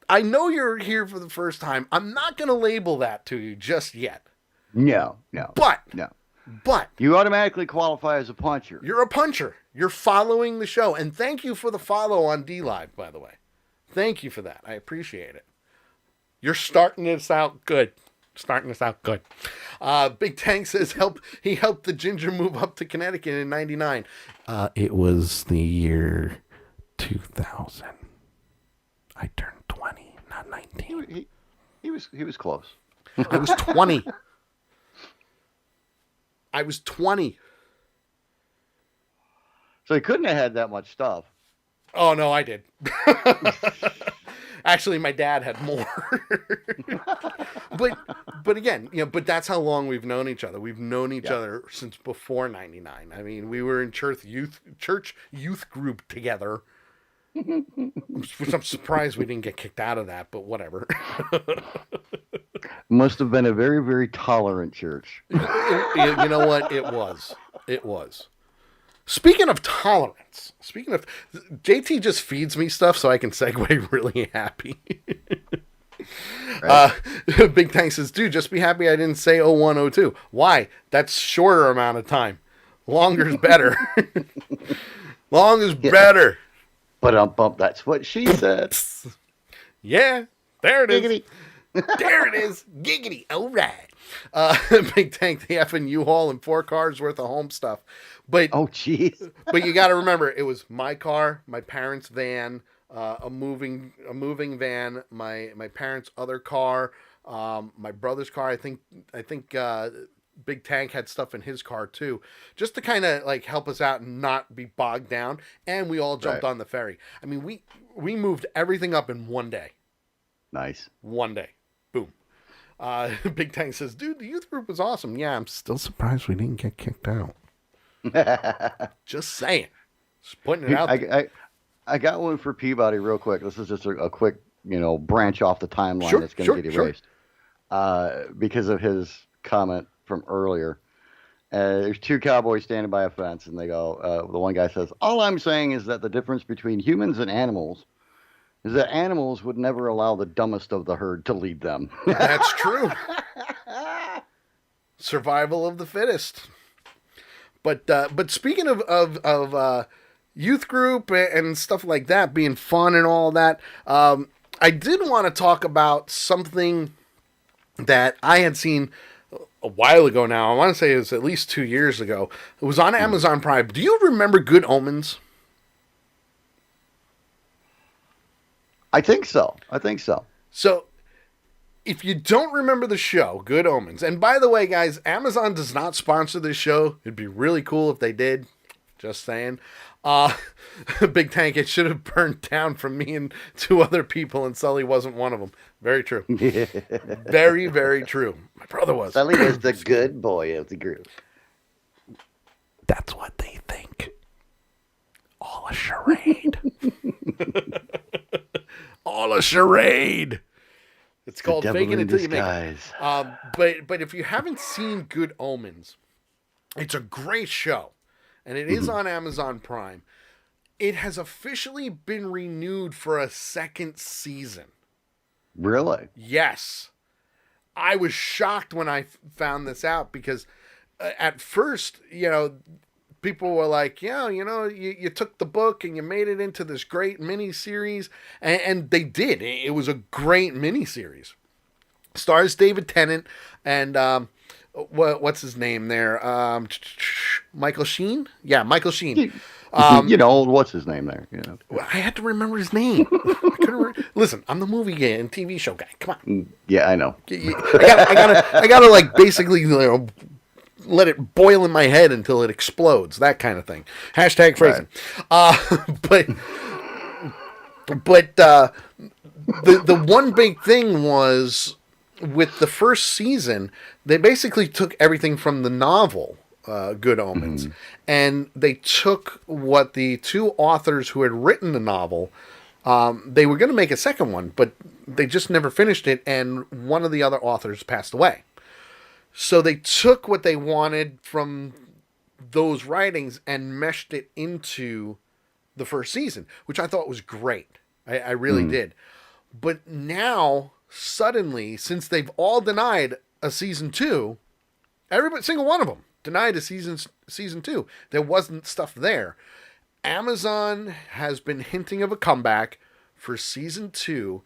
I know you're here for the first time. I'm not going to label that to you just yet. No. But you automatically qualify as a puncher. You're a puncher. You're following the show. And thank you for the follow on D-Live, by the way. Thank you for that. I appreciate it. You're starting this out good. Big Tank says he helped the Ginger move up to Connecticut in 99. It was the year 2000. I turned 20, not 19. He was close. I was 20. I was 20. So he couldn't have had that much stuff. Oh, no, I did. Actually, my dad had more. but again, but that's how long we've known each other. We've known each other since before 99. I mean, we were in church youth group together. Which I'm surprised we didn't get kicked out of that, but whatever. Must have been a very, very tolerant church. You know what? It was. It was. Speaking of tolerance, JT just feeds me stuff so I can segue really happy. Right. Big Tank says, dude, just be happy I didn't say 0102. Why? That's shorter amount of time. Longer's better. Long is better. But that's what she said. Yeah, there it is. Giggity. There it is. Giggity. All right. Big Tank, the effing U-Haul and 4 cars worth of home stuff. But oh, jeez. But you got to remember, it was my car, my parents' van, a moving van, my parents' other car, my brother's car. I think Big Tank had stuff in his car too, just to kind of like help us out and not be bogged down. And we all jumped on the ferry. I mean, we moved everything up in one day. Nice. One day. Boom. Big Tank says, dude, the youth group was awesome. Yeah, I'm still surprised we didn't get kicked out. Just saying. Just putting it out there. I got one for Peabody real quick. This is just a quick, branch off the timeline that's going to get erased. Because of his comment from earlier. There's 2 cowboys standing by a fence, and they go, the one guy says, all I'm saying is that the difference between humans and animals is that animals would never allow the dumbest of the herd to lead them. That's true. Survival of the fittest. But speaking of youth group and stuff like that being fun and all that, I did want to talk about something that I had seen a while ago now. I want to say it was at least 2 years ago. It was on Amazon Prime. Do you remember Good Omens? I think so. So, if you don't remember the show, Good Omens, and by the way, guys, Amazon does not sponsor this show. It'd be really cool if they did. Just saying. Big Tank, it should have burned down from me and 2 other people, and Sully wasn't one of them. Very true. Very, very true. My brother was. Sully was the good boy of the group. That's what they think. All a charade. All a charade. It's called faking it till you make it. But if you haven't seen Good Omens, it's a great show, and it is on Amazon Prime. It has officially been renewed for a 2nd season. Really? Yes. I was shocked when I found this out because at first, people were like, you took the book and you made it into this great miniseries. And they did. It was a great miniseries. Stars David Tennant and what's his name there? Michael Sheen? Yeah, Michael Sheen. What's his name there? I had to remember his name. I couldn't remember. Listen, I'm the movie guy and TV show guy. Come on. Yeah, I know. I gotta like basically let it boil in my head until it explodes. That kind of thing. Hashtag phrasing. Right. But the one big thing was with the first season, they basically took everything from the novel. Good Omens, and they took what the 2 authors who had written the novel, they were going to make a second one, but they just never finished it, and one of the other authors passed away. So they took what they wanted from those writings and meshed it into the first season, which I thought was great. I really did. But now, suddenly, since they've all denied a season 2, single one of them, denied a season 2. There wasn't stuff there. Amazon has been hinting of a comeback for season 2,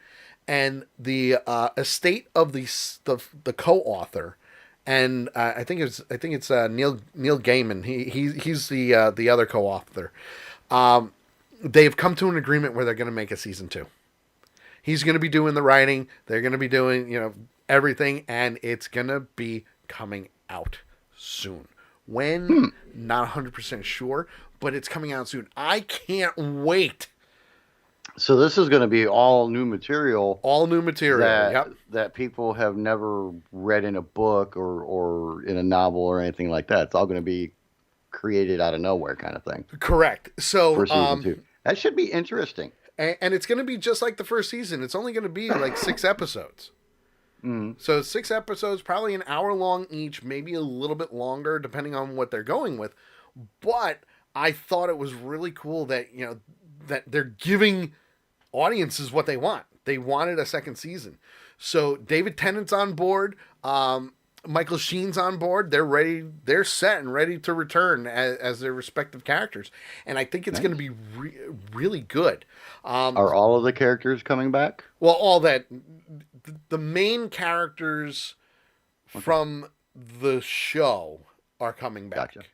and the estate of the co-author, and I think it's Neil Gaiman. He's the other co-author. They've come to an agreement where they're going to make a season 2. He's going to be doing the writing. They're going to be doing everything, and it's going to be coming out soon. When? Not 100% sure, but it's coming out soon. I can't wait. So this is going to be all new material. All new material, that people have never read in a book or in a novel or anything like that. It's all going to be created out of nowhere kind of thing. Correct. So for season 2. That should be interesting. And it's going to be just like the first season. It's only going to be like 6 episodes. So 6 episodes, probably an hour long each, maybe a little bit longer, depending on what they're going with. But I thought it was really cool that, you know, that they're giving audiences what they want. They wanted a second season. So David Tennant's on board. Michael Sheen's on board. They're ready. They're set and ready to return as their respective characters. And I think it's going to be really good. Are all of the characters coming back? Well, all that. The main characters from the show are coming back. Gotcha.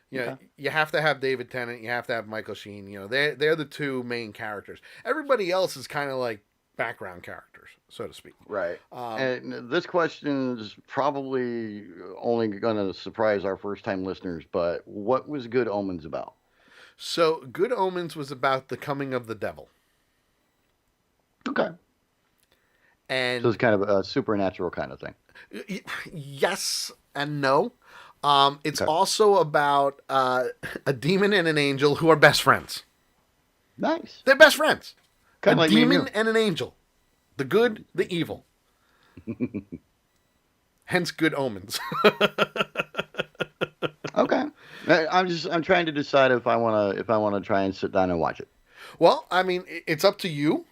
You know, you have to have David Tennant. You have to have Michael Sheen. You know, they're the 2 main characters. Everybody else is kind of like background characters, so to speak. Right. And this question is probably only going to surprise our first-time listeners, but what was Good Omens about? So Good Omens was about the coming of the devil. Okay. And so it's kind of a supernatural kind of thing. Yes and no. It's also about a demon and an angel who are best friends. Nice. They're best friends. Kind of like demon and an angel. The good, the evil. Hence Good Omens. Okay. I'm trying to decide if I want to try and sit down and watch it. Well, I mean, it's up to you.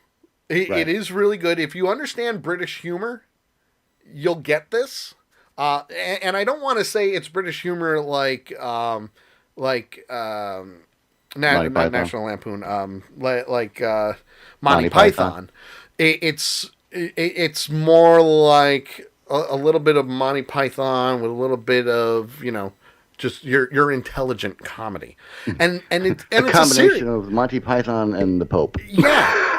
It is really good. If you understand British humor, you'll get this. And I don't want to say it's British humor like National Lampoon, like Monty Python. It's more like a little bit of Monty Python with a little bit of, you know, just your intelligent comedy, and it's a combination of Monty Python and the Pope. Yeah.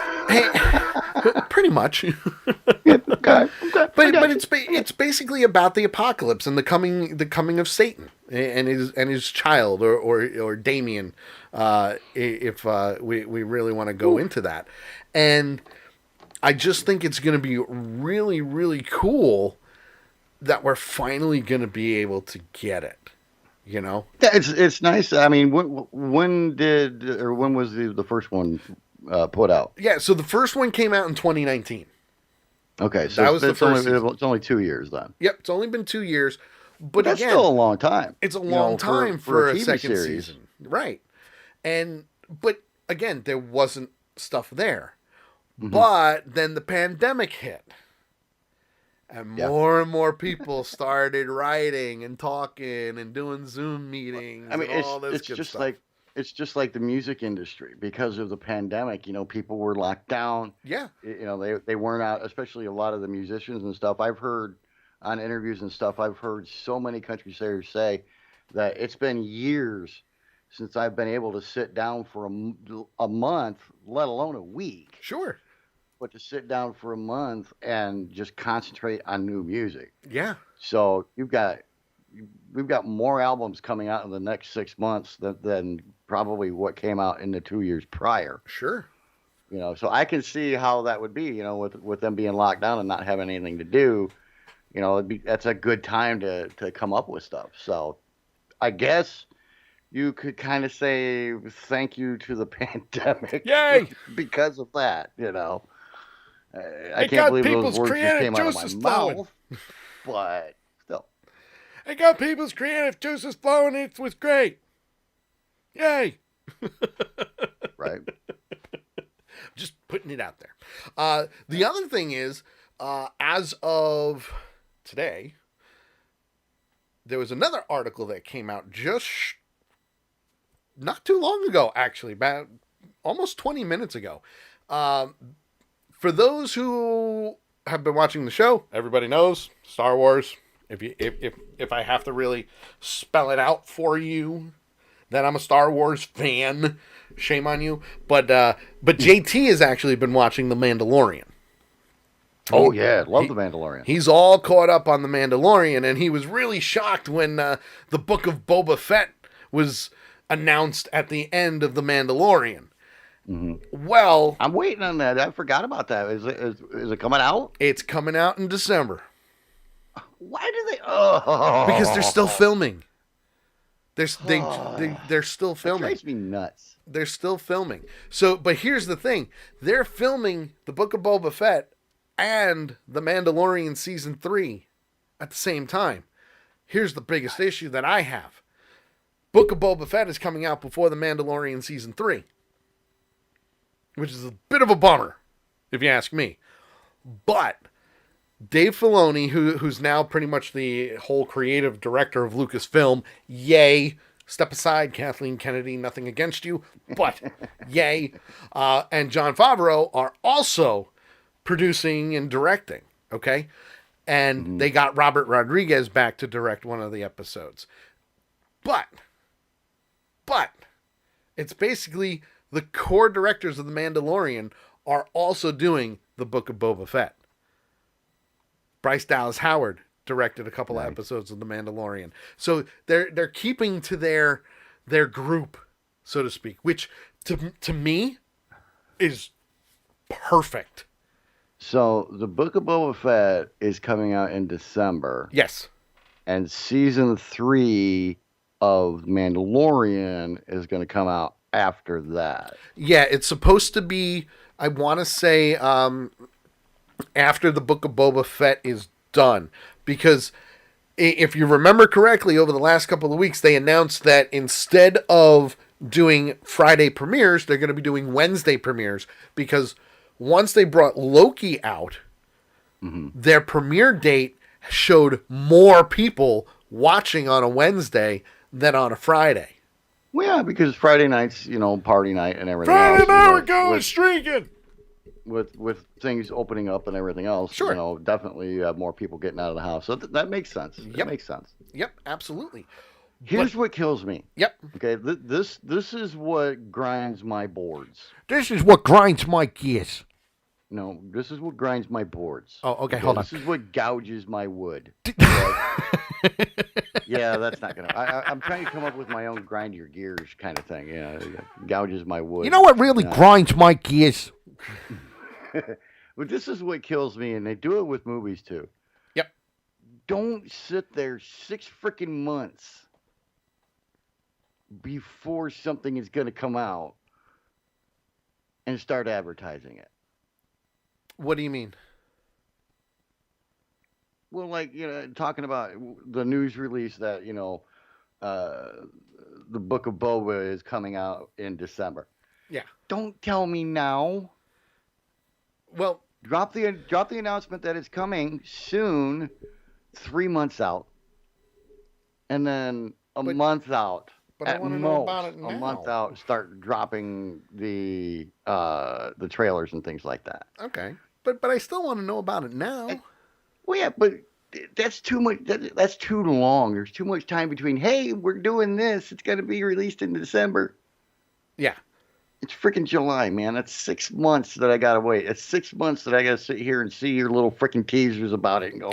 Pretty much. Okay. But it's basically about the apocalypse and the coming of Satan and his child or Damien, if we really want to go into that. And I just think it's going to be really, really cool that we're finally going to be able to get it. You know? Yeah, it's nice. I mean, when was the first one put out? Yeah, so the first one came out in 2019. Okay, so it's only 2 years then. Yep, it's only been 2 years, but that's again, still a long time. It's a long time for a second series. season, right? But again, there wasn't stuff there. Mm-hmm. But then the pandemic hit, and more and more people started writing and talking and doing Zoom meetings. I mean, and all this it's good just stuff. like. It's just like the music industry because of the pandemic. You know, people were locked down. Yeah. You know, they weren't out, especially a lot of the musicians and stuff. I've heard on interviews and stuff, I've heard so many country singers say that it's been years since I've been able to sit down for a month, let alone a week. Sure. But to sit down for a month and just concentrate on new music. Yeah. So we've got more albums coming out in the next 6 months than probably what came out in the 2 years prior. Sure. You know, so I can see how that would be, you know, with them being locked down and not having anything to do. You know, that's a good time to come up with stuff. So I guess you could kind of say thank you to the pandemic. Yay! Because of that, you know. I can't believe those words just came out of my mouth. But still. It got people's creative juices flowing. It was great. Yay. Right. Just putting it out there. The other thing is, as of today, there was another article that came out just not too long ago, actually, about almost 20 minutes ago. For those who have been watching the show, everybody knows Star Wars. If I have to really spell it out for you, that I'm a Star Wars fan, shame on you. But JT has actually been watching The Mandalorian. Oh yeah, love the Mandalorian. He's all caught up on the Mandalorian, and he was really shocked when the Book of Boba Fett was announced at the end of the Mandalorian. Well, I'm waiting on that. I forgot about that. Is it coming out? it's coming out in December Why do they? Oh, because they're still filming. They're still that filming. drives me nuts. They're still filming. So, but here's the thing: they're filming the Book of Boba Fett and the Mandalorian season 3 at the same time. Here's the biggest issue that I have: Book of Boba Fett is coming out before the Mandalorian season 3, which is a bit of a bummer, if you ask me. But Dave Filoni, who's now pretty much the whole creative director of Lucasfilm, yay. Step aside, Kathleen Kennedy, nothing against you, but yay. And Jon Favreau are also producing and directing, okay? And they got Robert Rodriguez back to direct one of the episodes. But, it's basically the core directors of The Mandalorian are also doing the Book of Boba Fett. Bryce Dallas Howard directed a couple of episodes of The Mandalorian. So they're keeping to their group, so to speak, which to me is perfect. So the Book of Boba Fett is coming out in December. Yes. And season 3 of Mandalorian is going to come out after that. Yeah, it's supposed to be, I want to say, after the Book of Boba Fett is done. Because if you remember correctly, over the last couple of weeks, they announced that instead of doing Friday premieres, they're going to be doing Wednesday premieres. Because once they brought Loki out, their premiere date showed more people watching on a Wednesday than on a Friday. Well, yeah, because Friday night's, party night and everything Friday else. night we're going streaking! With things opening up and everything else, Sure. Definitely you have more people getting out of the house. So that makes sense. Yep. That makes sense. Yep, absolutely. Here's what kills me. Yep. Okay, this is what grinds my boards. This is what grinds my gears. No, this is what grinds my boards. Oh, okay, hold on. This is what gouges my wood. Okay? Yeah, that's not gonna. I'm trying to come up with my own grind your gears kind of thing. Yeah, gouges my wood. You know what really grinds my gears? But this is what kills me, and they do it with movies too. Yep. Don't sit there 6 freaking months before something is going to come out and start advertising it. What do you mean? Well, like, talking about the news release that, the Book of Boba is coming out in December. Yeah. Don't tell me now. Well, drop the announcement that it's coming soon, 3 months out, and then a month out. But I want to know about it now. A month out, start dropping the trailers and things like that. Okay, but I still want to know about it now. Well, yeah, but that's too much. That's too long. There's too much time between. Hey, we're doing this. It's going to be released in December. Yeah. It's freaking July, man. That's 6 months that I gotta wait. It's 6 months that I gotta sit here and see your little freaking teasers about it and go,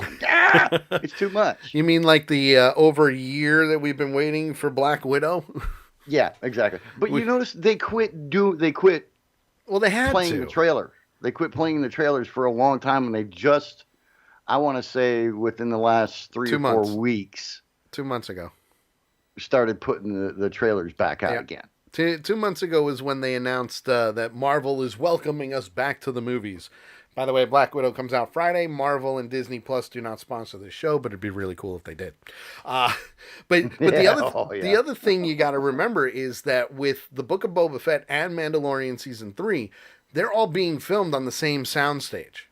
it's too much. You mean like the over a year that we've been waiting for Black Widow? Yeah, exactly. But you notice they quit. Well, they had playing the trailer. They quit playing the trailers for a long time, and they just, I want to say, within the last 3 or 4 weeks, 2 months ago, started putting the trailers back out again. 2 months ago was when they announced that Marvel is welcoming us back to the movies. By the way, Black Widow comes out Friday. Marvel and Disney Plus do not sponsor this show, but it'd be really cool if they did. But the other thing you got to remember is that with the Book of Boba Fett and Mandalorian Season 3, they're all being filmed on the same soundstage.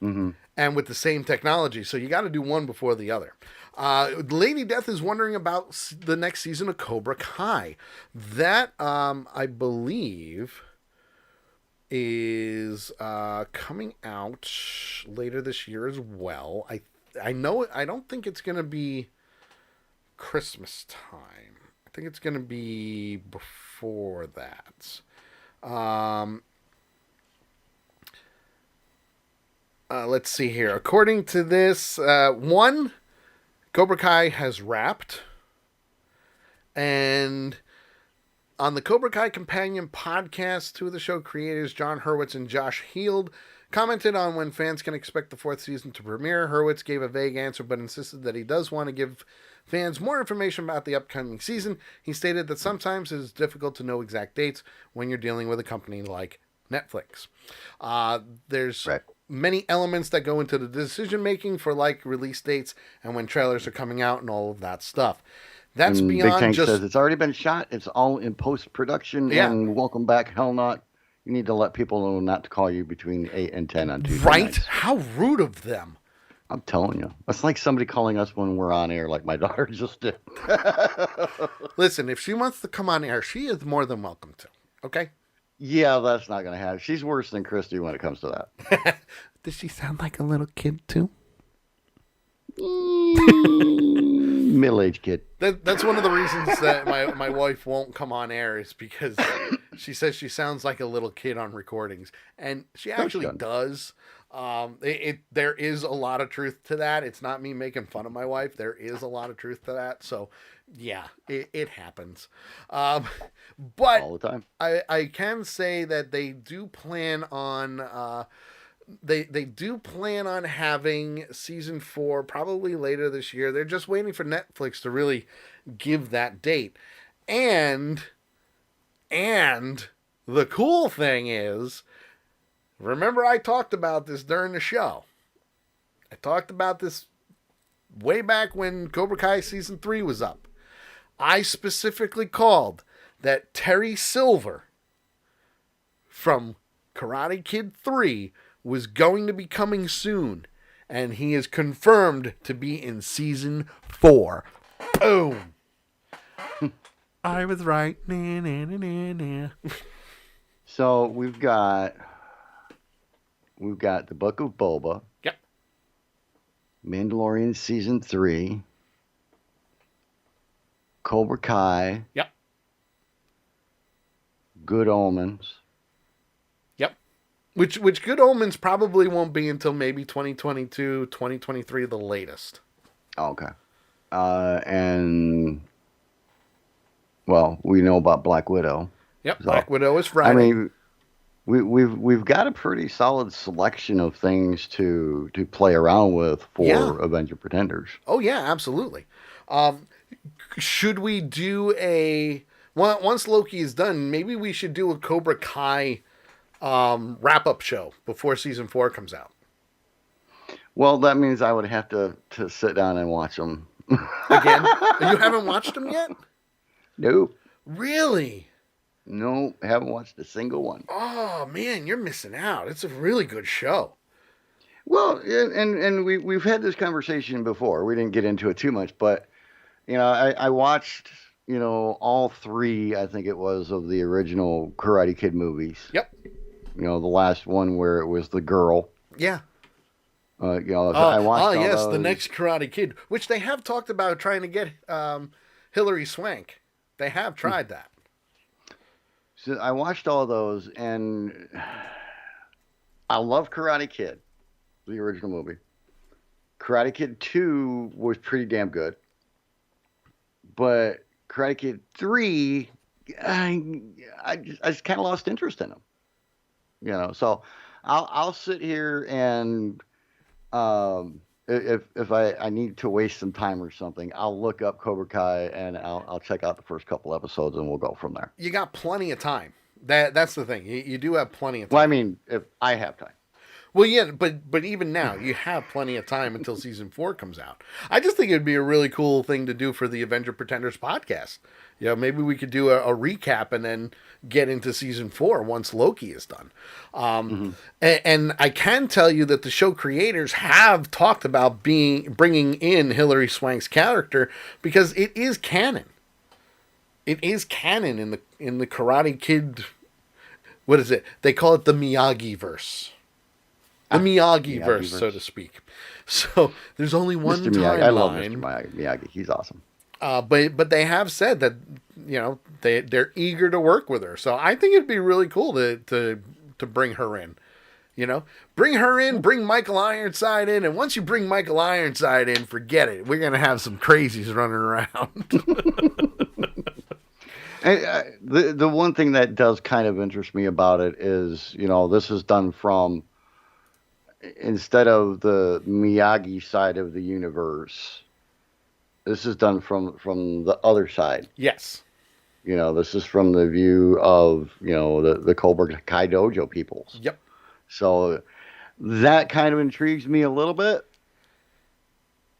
Mm-hmm. And with the same technology. So you got to do one before the other. Lady Death is wondering about the next season of Cobra Kai. That, I believe, is coming out later this year as well. I know. I don't think it's going to be Christmas time. I think it's going to be before that. let's see here. According to this, one, Cobra Kai has wrapped. And on the Cobra Kai Companion podcast, two of the show creators, John Hurwitz and Josh Heald, commented on when fans can expect the fourth season to premiere. Hurwitz gave a vague answer, but insisted that he does want to give fans more information about the upcoming season. He stated that sometimes it is difficult to know exact dates when you're dealing with a company like Netflix. There's many elements that go into the decision making for like release dates and when trailers are coming out and all of that stuff. That's and beyond Big Tank just... says it's already been shot. It's all in post-production. Yeah. And welcome back, Hell Not. You need to let people know not to call you between 8 and 10 on Tuesday Right? nights. How rude of them. I'm telling you. It's like somebody calling us when we're on air, like my daughter just did. Listen, if she wants to come on air, she is more than welcome to. Okay? Yeah, that's not going to happen. She's worse than Christy when it comes to that. Does she sound like a little kid, too? Middle-aged kid. That's one of the reasons that my wife won't come on air is because she says she sounds like a little kid on recordings. And she actually does. There is a lot of truth to that. It's not me making fun of my wife. There is a lot of truth to that. So, yeah, it happens. But all the time. I can say that they do plan on... They do plan on having season 4 probably later this year. They're just waiting for Netflix to really give that date. And the cool thing is, remember I talked about this during the show. I talked about this way back when Cobra Kai season 3 was up. I specifically called that Terry Silver from Karate Kid 3 was going to be coming soon, and he is confirmed to be in season 4. Boom. I was right. Nah, nah, nah, nah. So we've got the Book of Boba. Yep. Mandalorian season 3. Cobra Kai. Yep. Good Omens. Which Good Omens probably won't be until maybe 2022, 2023, the latest. Okay. And, well, we know about Black Widow. Yep, so, Black Widow is Friday. I mean, we've got a pretty solid selection of things to play around with for Avenger Pretenders. Oh, yeah, absolutely. Should we do once Loki is done, maybe we should do a Cobra Kai wrap-up show before season 4 comes out. Well, that means I would have to sit down and watch them. Again? You haven't watched them yet? Nope. Really? No, haven't watched a single one. Oh, man, you're missing out. It's a really good show. Well, and we've had this conversation before. We didn't get into it too much, but, I watched, all 3, I think it was, of the original Karate Kid movies. Yep. The last one where it was the girl. Yeah. I watched all those. The next Karate Kid, which they have talked about trying to get Hilary Swank. They have tried that. So I watched all those, and I love Karate Kid, the original movie. Karate Kid 2 was pretty damn good. But Karate Kid 3, I just kind of lost interest in them. So I'll sit here and if I need to waste some time or something, I'll look up Cobra Kai and I'll check out the first couple episodes and we'll go from there. You got plenty of time. That's the thing. You do have plenty of time. Well, I mean, if I have time. Well, yeah, but even now, you have plenty of time until season 4 comes out. I just think it'd be a really cool thing to do for the Avenger Pretenders podcast. Maybe we could do a recap and then get into season 4 once Loki is done. And I can tell you that the show creators have talked about bringing in Hilary Swank's character because it is canon. It is canon in the Karate Kid. What is it? They call it the Miyagi-verse. The Miyagi-verse, so to speak. So there's only one Mr. Miyagi. timeline. I love Mr. Miyagi. He's awesome. But they have said that they're eager to work with her. So I think it'd be really cool to bring her in. You know, bring her in, bring Michael Ironside in, and once you bring Michael Ironside in, forget it. We're gonna have some crazies running around. And, the one thing that does kind of interest me about it is, this is done from, instead of the Miyagi side of the universe, this is done from the other side. Yes. This is from the view of, the Cobra Kai Dojo peoples. Yep. So that kind of intrigues me a little bit.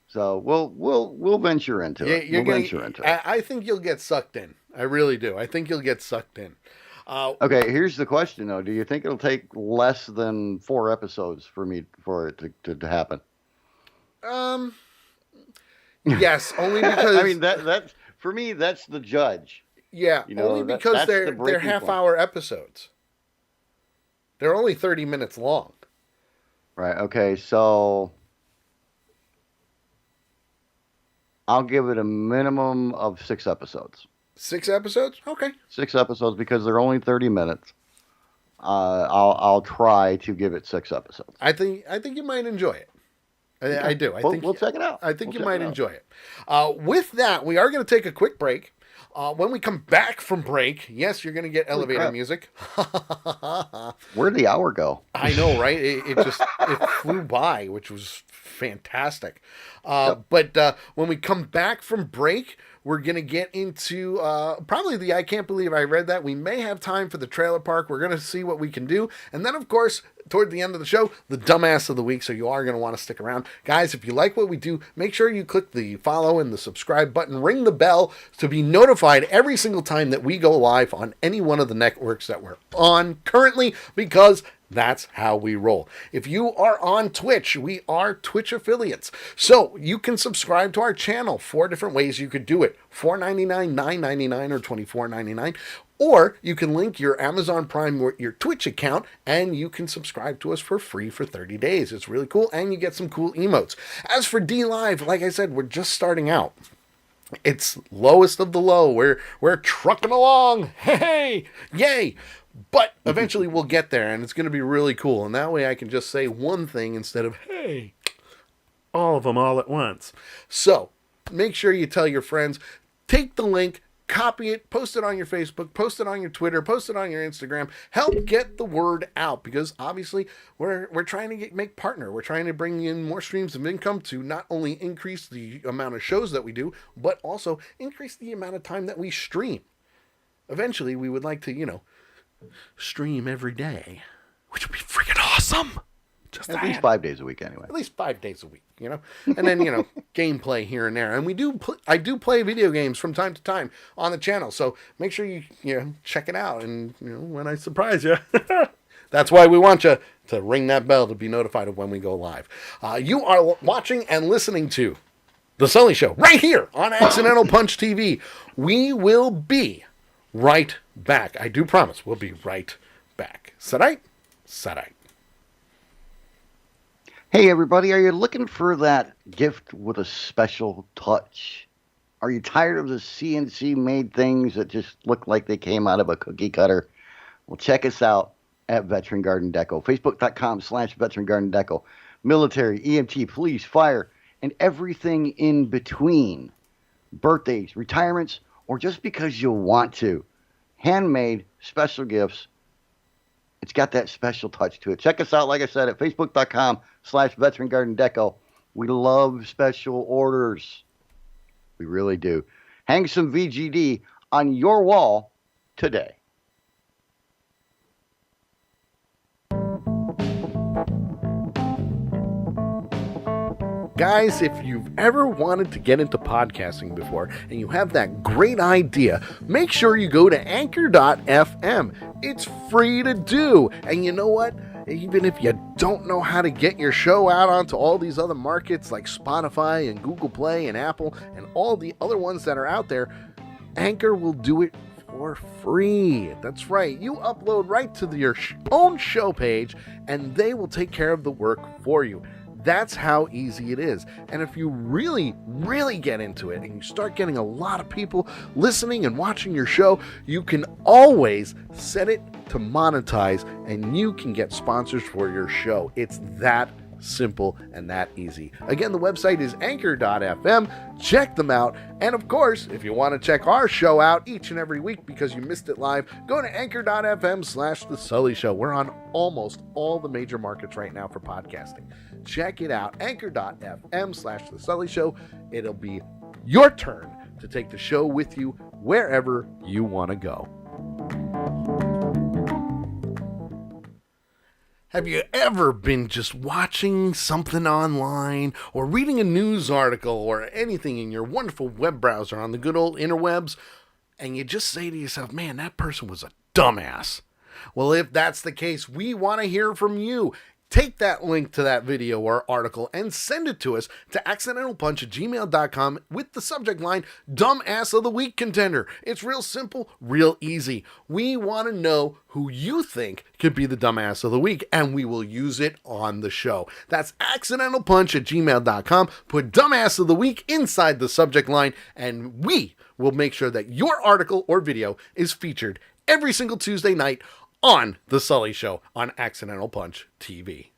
So we'll venture into it. Venture into it. I think you'll get sucked in. I really do. I think you'll get sucked in. Okay, here's the question though. Do you think it'll take less than 4 episodes for it to happen? Yes, only because I mean that for me that's the judge. Yeah, only because they're half-hour episodes. They're only 30 minutes long. Right. Okay. So I'll give it a minimum of 6 episodes. 6 episodes? Okay. 6 episodes because they're only 30 minutes. I'll try to give it 6 episodes. I think you might enjoy it. I do. I think we'll check it out. I think you might enjoy it. With that, we are going to take a quick break. When we come back from break, yes, you're going to get elevator music. Where'd the hour go? I know, right? It flew by, which was fantastic. But when we come back from break, we're going to get into probably I can't believe I read that. We may have time for the trailer park. We're going to see what we can do. And then, of course, toward the end of the show, the dumbass of the week. So you are going to want to stick around. Guys, if you like what we do, make sure you click the follow and the subscribe button. Ring the bell to be notified every single time that we go live on any one of the networks that we're on currently, because that's how we roll. If you are on Twitch, we are Twitch affiliates. So you can subscribe to our channel. 4 different ways you could do it. $4.99, $9.99, or $24.99. Or you can link your Amazon Prime or your Twitch account, and you can subscribe to us for free for 30 days. It's really cool, and you get some cool emotes. As for D Live, like I said, we're just starting out. It's lowest of the low. We're trucking along. Hey, yay! But eventually we'll get there, and it's going to be really cool. And that way I can just say one thing instead of, hey, all of them all at once. So make sure you tell your friends. Take the link, copy it, post it on your Facebook, post it on your Twitter, post it on your Instagram. Help get the word out, because obviously we're trying to make partner. We're trying to bring in more streams of income to not only increase the amount of shows that we do, but also increase the amount of time that we stream. Eventually we would like to, stream every day, which would be freaking awesome. Just at least 5 days a week, anyway. At least 5 days a week, and then gameplay here and there. And I do play video games from time to time on the channel, so make sure you check it out. And when I surprise you, that's why we want you to ring that bell to be notified of when we go live. You are watching and listening to The Sully Show right here on Accidental Punch TV. We will be right back. I do promise we'll be right back. Sarai? Sarai. Hey everybody, are you looking for that gift with a special touch? Are you tired of the CNC made things that just look like they came out of a cookie cutter? Well, check us out at Veteran Garden Deco. Facebook.com/Veteran Garden Deco. Military, EMT, police, fire, and everything in between. Birthdays, retirements, or just because you want to. Handmade special gifts. It's got that special touch to it. Check us out, like I said, at Facebook.com/Veteran Garden Deco. We love special orders. We really do. Hang some VGD on your wall today. Guys, if you've ever wanted to get into podcasting before and you have that great idea, make sure you go to anchor.fm. It's free to do. And you know what? Even if you don't know how to get your show out onto all these other markets like Spotify and Google Play and Apple and all the other ones that are out there, Anchor will do it for free. That's right. You upload right to your own show page and they will take care of the work for you. That's how easy it is. And if you really, really get into it and you start getting a lot of people listening and watching your show, you can always set it to monetize and you can get sponsors for your show. It's that simple and that easy. Again, the website is anchor.fm. Check them out. And of course, if you want to check our show out each and every week because you missed it live, go to anchor.fm/The Sully Show. We're on almost all the major markets right now for podcasting. Check it out, anchor.fm/The Sully Show. It'll be your turn to take the show with you wherever you want to go. Have you ever been just watching something online or reading a news article or anything in your wonderful web browser on the good old interwebs, and you just say to yourself, man, that person was a dumbass? Well, if that's the case, we want to hear from you. Take that link to that video or article and send it to us to accidentalpunch@gmail.com with the subject line, Dumbass of the Week Contender. It's real simple, real easy. We want to know who you think could be the Dumbass of the Week, and we will use it on the show. That's accidentalpunch@gmail.com. Put Dumbass of the Week inside the subject line, and we will make sure that your article or video is featured every single Tuesday night on The Sully Show on Accidental Punch TV.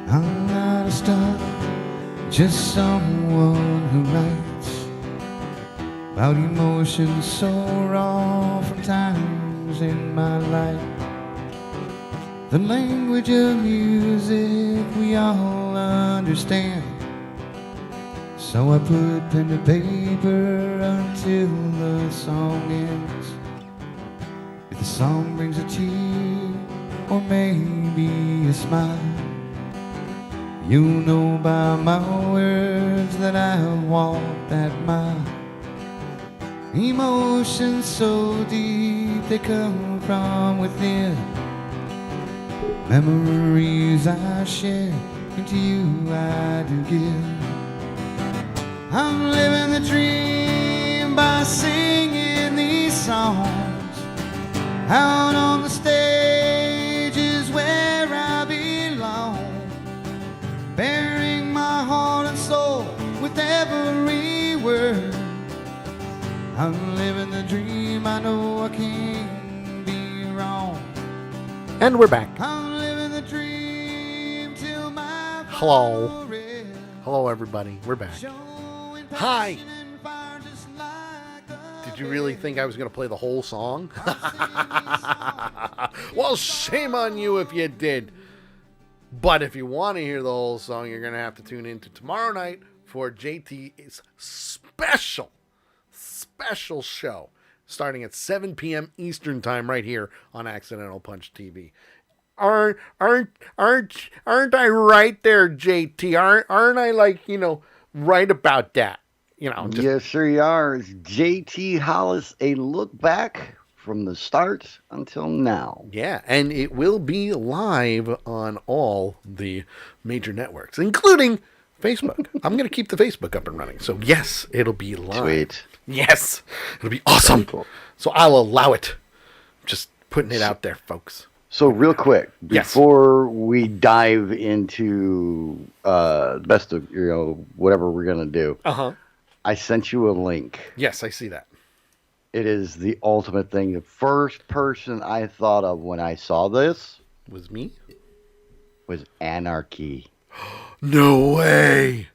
I'm not a star, just someone who writes about emotions so raw from times in my life. The language of music we all understand, so I put pen to paper until the song ends. If the song brings a tear or maybe a smile, you'll know by my words that I have walked that mile. Emotions so deep they come from within, memories I share, and to you I do give. I'm living the dream by singing these songs, Out on the stage is where I belong, bearing my heart and soul with every word. I'm living the dream, I know I can't be wrong. And we're back. I'm living the dream till my Hello. final breath. Hello, everybody. We're back. Showing Hi. passion and fire just like a Did you really think I was going to play the whole song? song. Well, shame on you if you did. But if you want to hear the whole song, you're going to have to tune in to tomorrow night for JT's special show starting at 7 p.m. Eastern time right here on Accidental Punch TV. Aren't I right there, JT? Aren't I right about that? Yes, sir, you are. It's JT Hollis, a look back from the start until now. Yeah, and it will be live on all the major networks, including Facebook. I'm going to keep the Facebook up and running. So, yes, it'll be live. Sweet. Yes, it'll be awesome. Cool. So, I'll allow it. Just putting it out there, folks. So, real quick, Yes. before we dive into best of, whatever we're going to do, Uh-huh. I sent you a link. Yes, I see that. It is the ultimate thing. The first person I thought of when I saw this Was me? was Anarchy. No way.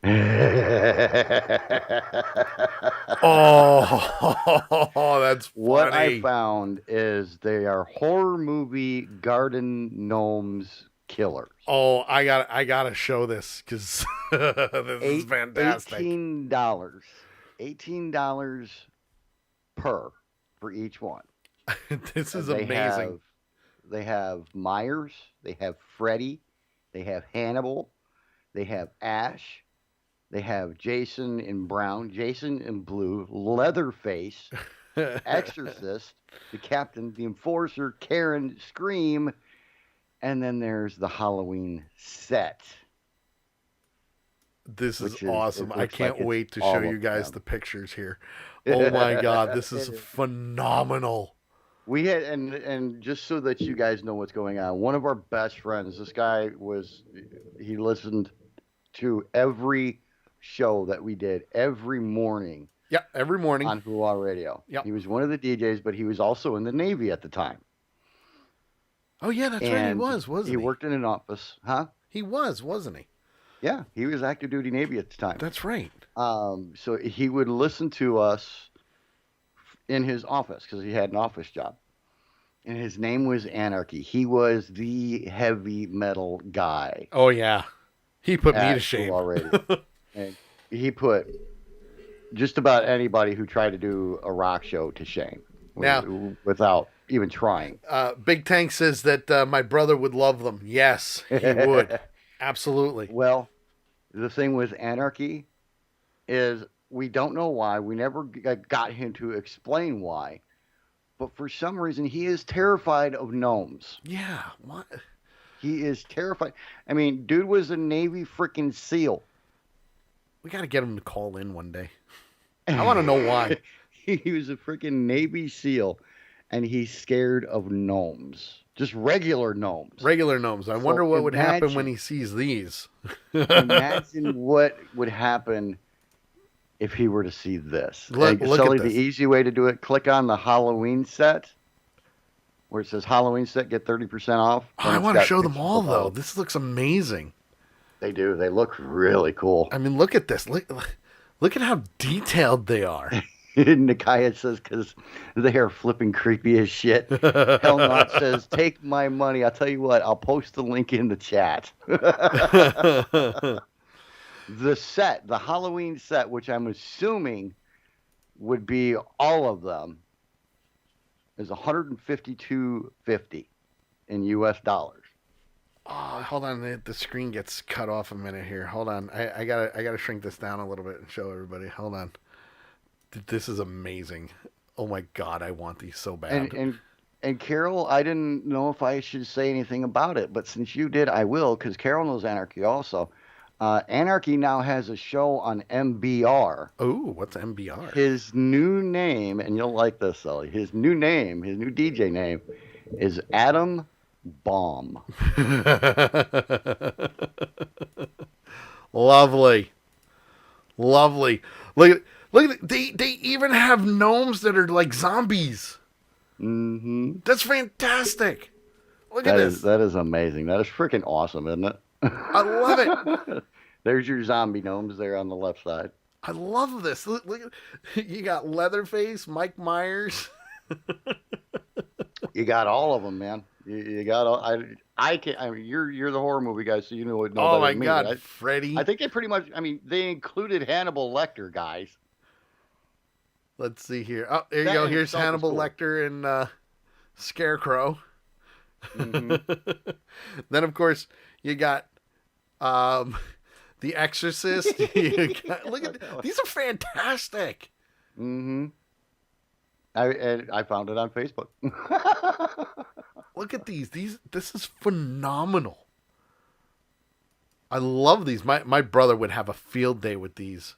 Oh, that's funny. What I found is they are horror movie garden gnomes killers. Oh, I gotta show this because this is fantastic. $18 per for each one. This is They amazing. They have Myers, they have Freddy, they have Hannibal, they have Ash, they have Jason in brown, Jason in blue, Leatherface, Exorcist, the Captain, the Enforcer, Karen, Scream, and then there's the Halloween set. This is Which is- awesome. it I looks can't like it's wait to all show you of guys them. the pictures here. Oh my God, this is phenomenal. We had, and just so that you guys know what's going on, one of our best friends, this guy he listened to every show that we did every morning Yeah, every morning. on Hua Radio. Yep. He was one of the DJs, but he was also in the Navy at the time. Oh yeah, that's right. He And was, wasn't he? He worked in an office, huh? He was, wasn't he? Yeah, he was active duty Navy at the time. That's right. So he would listen to us in his office because he had an office job. And his name was Anarchy. He was the heavy metal guy. Oh yeah, he put me to at shame. Hua Radio. And he put just about anybody who tried to do a rock show to shame. Now- without even trying. Big Tank says that my brother would love them. Yes, he would. Absolutely. Well, the thing with Anarchy is we don't know why. We never got him to explain why. But for some reason, he is terrified of gnomes. Yeah. What? He is terrified. I mean, dude was a Navy freaking SEAL. We got to get him to call in one day. I want to know why. He was a freaking Navy SEAL, and he's scared of gnomes. Just regular gnomes. Regular gnomes. I wonder what would happen when imagine- he sees these. Imagine what would happen if he were to see this. Look at Sully, this. the easy way to do it, click on the Halloween set, where it says Halloween set, get 30% off. Oh, and I it's want to got show them pictures all, of though. both. This looks amazing. They do. They look really cool. I mean, look at this. Look at how detailed they are. Nikaya says, because they are flipping creepy as shit. Hellnot says, take my money. I'll tell you what, I'll post the link in the chat. The set, the Halloween set, which I'm assuming would be all of them, is $152.50 in US dollars. Oh, hold on. The screen gets cut off a minute here. Hold on. I gotta shrink this down a little bit and show everybody. Hold on. This is amazing. Oh my God, I want these so bad. And Carol, I didn't know if I should say anything about it, but since you did, I will, because Carol knows Anarchy also. Anarchy now has a show on MBR. Oh, what's MBR? His new name, and you'll like this, Sully. His new DJ name, is Adam Bomb. Lovely. Look at they even have gnomes that are like zombies. Mm-hmm. That's fantastic. Look at this. That is amazing. That is freaking awesome, isn't it? I love it. There's your zombie gnomes there on the left side. I love this. Look you got Leatherface, Mike Myers. You got all of them, man. You got all. I can't. I mean, you're the horror movie guy, so you know what. Oh my God, right? Freddy. I think they pretty much. I mean, they included Hannibal Lecter, guys. Let's see here. Oh, there you go. Here's Hannibal Lecter and Scarecrow. Mm-hmm. Then, of course, you got The Exorcist. Look at these are fantastic. Mm-hmm. I found it on Facebook. Look at these. This is phenomenal. I love these. My brother would have a field day with these.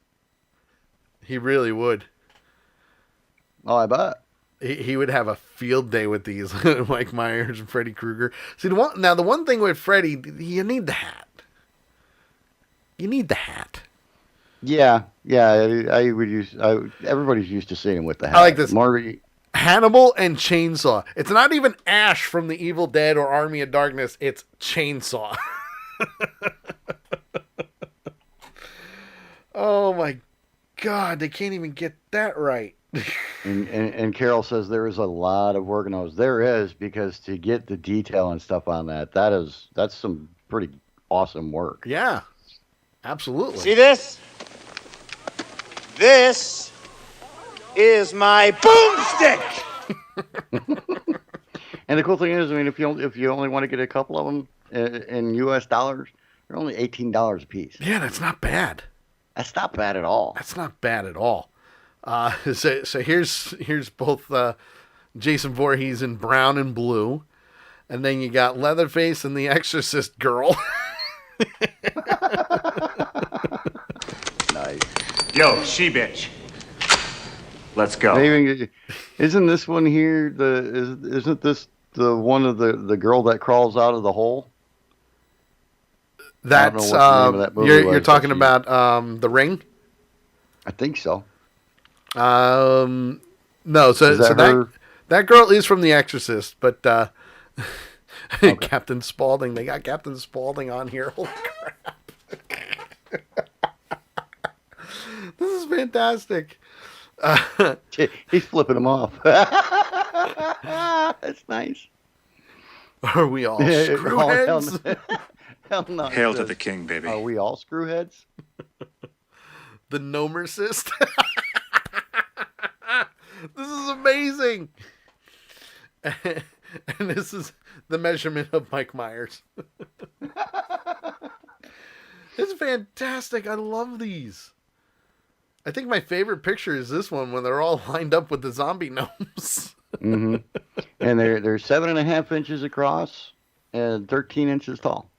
He really would. Oh, I bet. He would have a field day with these. Mike Myers and Freddy Krueger. See, the one thing with Freddy, you need the hat. You need the hat. Yeah. I would use. Everybody's used to seeing him with the hat. I like this. Marty. Hannibal and Chainsaw. It's not even Ash from the Evil Dead or Army of Darkness. It's Chainsaw. Oh my God, they can't even get that right. And Carol says there is a lot of work on those. There is, because to get the detail and stuff on that's some pretty awesome work. Yeah, absolutely. See this? This is my boomstick. And the cool thing is, I mean, if you only want to get a couple of them in U.S. dollars, they're only $18 a piece. Yeah, that's not bad. That's not bad at all. That's not bad at all. So here's both Jason Voorhees in brown and blue, and then you got Leatherface and the Exorcist girl. Nice. Yo, she bitch. Let's go. Maybe, isn't this one here isn't this the one of the girl that crawls out of the hole? That's you're talking about The Ring? I think so. No, so that girl is from The Exorcist, but okay. Captain Spaulding. They got Captain Spaulding on here. Holy crap. This is fantastic. He's flipping them off. That's nice. Are we all screwheads? Hell no. Hail to the king, baby. Are we all screwheads? The Nomercist. This is amazing. And this is the measurement of Mike Myers. It's fantastic. I love these. I think my favorite picture is this one when they're all lined up with the zombie gnomes. Mm-hmm. And they're 7.5 inches across and 13 inches tall.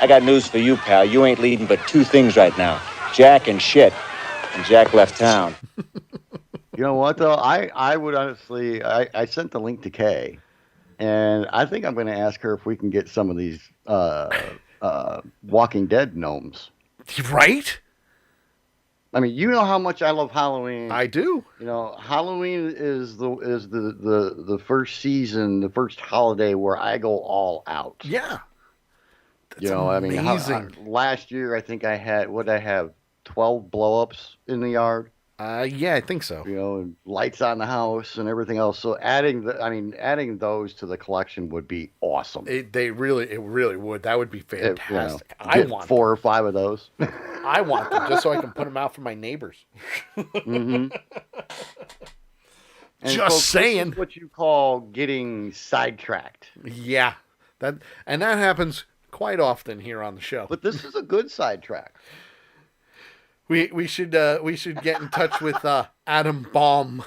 I got news for you, pal. You ain't leading but two things right now. Jack and shit. And Jack left town. You know what, though? I would honestly... I sent the link to Kay, and I think I'm going to ask her if we can get some of these Walking Dead gnomes. Right? I mean, you know how much I love Halloween. I do. You know, Halloween is the first season, the first holiday where I go all out. Yeah. That's amazing. Last year, I think I had 12 blow-ups in the yard. Yeah, I think so. You know, and lights on the house and everything else. So adding those to the collection would be awesome. It really would. That would be fantastic. I want 4 or 5 of those. I want them just so I can put them out for my neighbors. Mm-hmm. Just folks, saying. This is what you call getting sidetracked. Yeah, that happens quite often here on the show. But this is a good sidetrack. We should get in touch with Adam Baum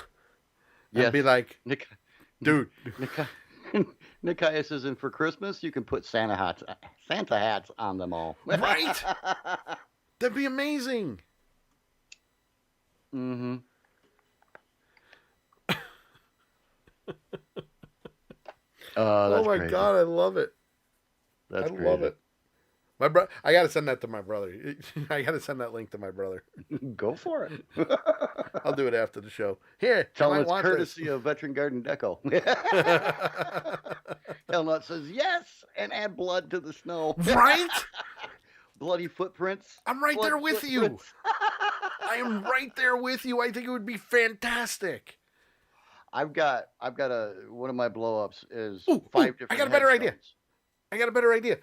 and be like, dude. Nikias says, and for Christmas you can put Santa hats Santa hats on them all. Right? That'd be amazing. Mm-hmm. Oh my crazy. God, I love it. That's I crazy. love it. My I gotta send that to my brother. I gotta send that link to my brother. Go for it. I'll do it after the show. Here, Tell you him might it's want courtesy of Veteran Garden Deco. Hellnut says yes, and add blood to the snow. this. Right? Bloody footprints. I'm right there with you. footprints. I am right there with you. I think it would be fantastic. I've got one of my blow-ups is Ooh, five ooh, different I got a better idea. headstones. I got a better idea.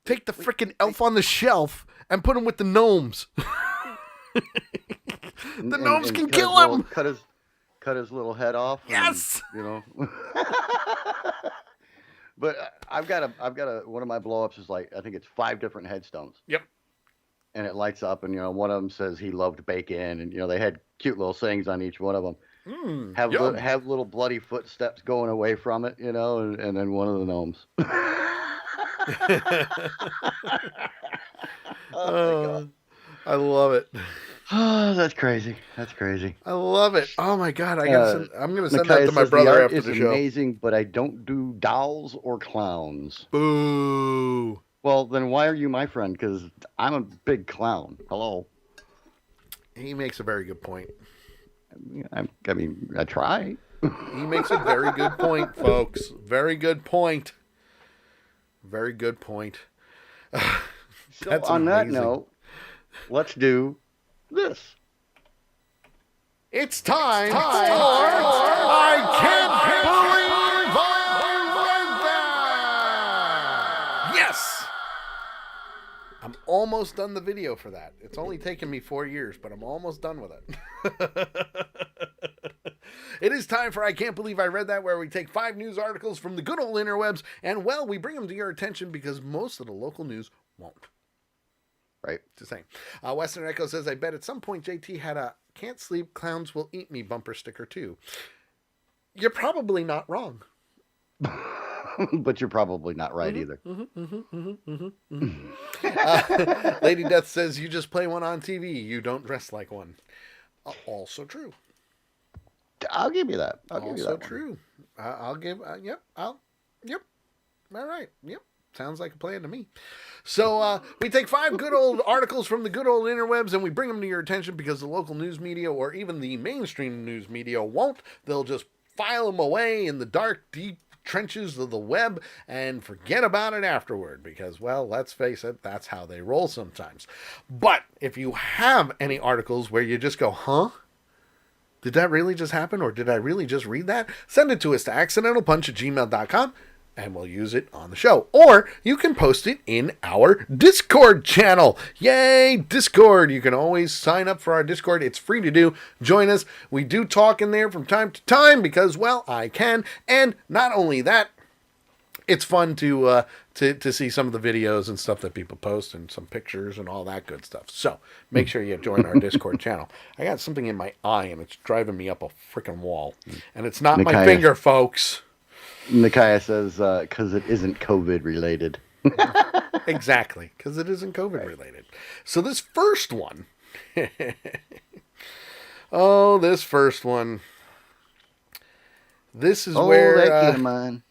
Take the freaking elf on the shelf and put him with the gnomes. The gnomes can cut kill his little- him. Cut his little head off. and, Yes. you know. But I've got one of my blow-ups is like, I think it's 5 different headstones. Yep. And it lights up, and one of them says he loved bacon, and they had cute little sayings on each one of them. Yum. Have little bloody footsteps going away from it, and then one of the gnomes. I love it. Oh, that's crazy. That's crazy. I love it. Oh my God. I'm going to send Micaiah that to my says, brother the art after is the show. amazing, but I don't do dolls or clowns. Boo. Well, then why are you my friend? Because I'm a big clown. Hello. He makes a very good point. I try. He makes a very good point, folks. Very good point. Very good point. So That's on that amazing. note, let's do this. It's time for I Can't Believe I Read That! Yes! I'm almost done the video for that. It's only taken me 4 years, but I'm almost done with it. It is time for I Can't Believe I Read That, where we take 5 news articles from the good old interwebs, and, well, we bring them to your attention because most of the local news won't. Right. Just saying. Western Echo says, I bet at some point JT had a "Can't sleep, clowns will eat me" bumper sticker too. You're probably not wrong. But you're probably not right either. Lady Death says, you just play one on TV. You don't dress like one. Also true. I'll give you that. I'll give you that. Also true. I'll give, yep. All right. Yep. Sounds like a plan to me. So we take 5 good old articles from the good old interwebs and we bring them to your attention because the local news media or even the mainstream news media won't. They'll just file them away in the dark, deep trenches of the web and forget about it afterward because, well, let's face it, that's how they roll sometimes. But if you have any articles where you just go, huh? Did that really just happen? Or did I really just read that? Send it to us to accidentalpunch@gmail.com. and we'll use it on the show. Or you can post it in our Discord channel. Yay, Discord. You can always sign up for our Discord. It's free to do. Join us. We do talk in there from time to time because, well, I can. And not only that, it's fun to see some of the videos and stuff that people post and some pictures and all that good stuff. So make sure you join our Discord channel. I got something in my eye and it's driving me up a freaking wall. And it's not my Micaiah. finger, folks. Micaiah says, because it isn't COVID related. Exactly, because it isn't COVID related. So this first one, this first one. This is where that kid of mine.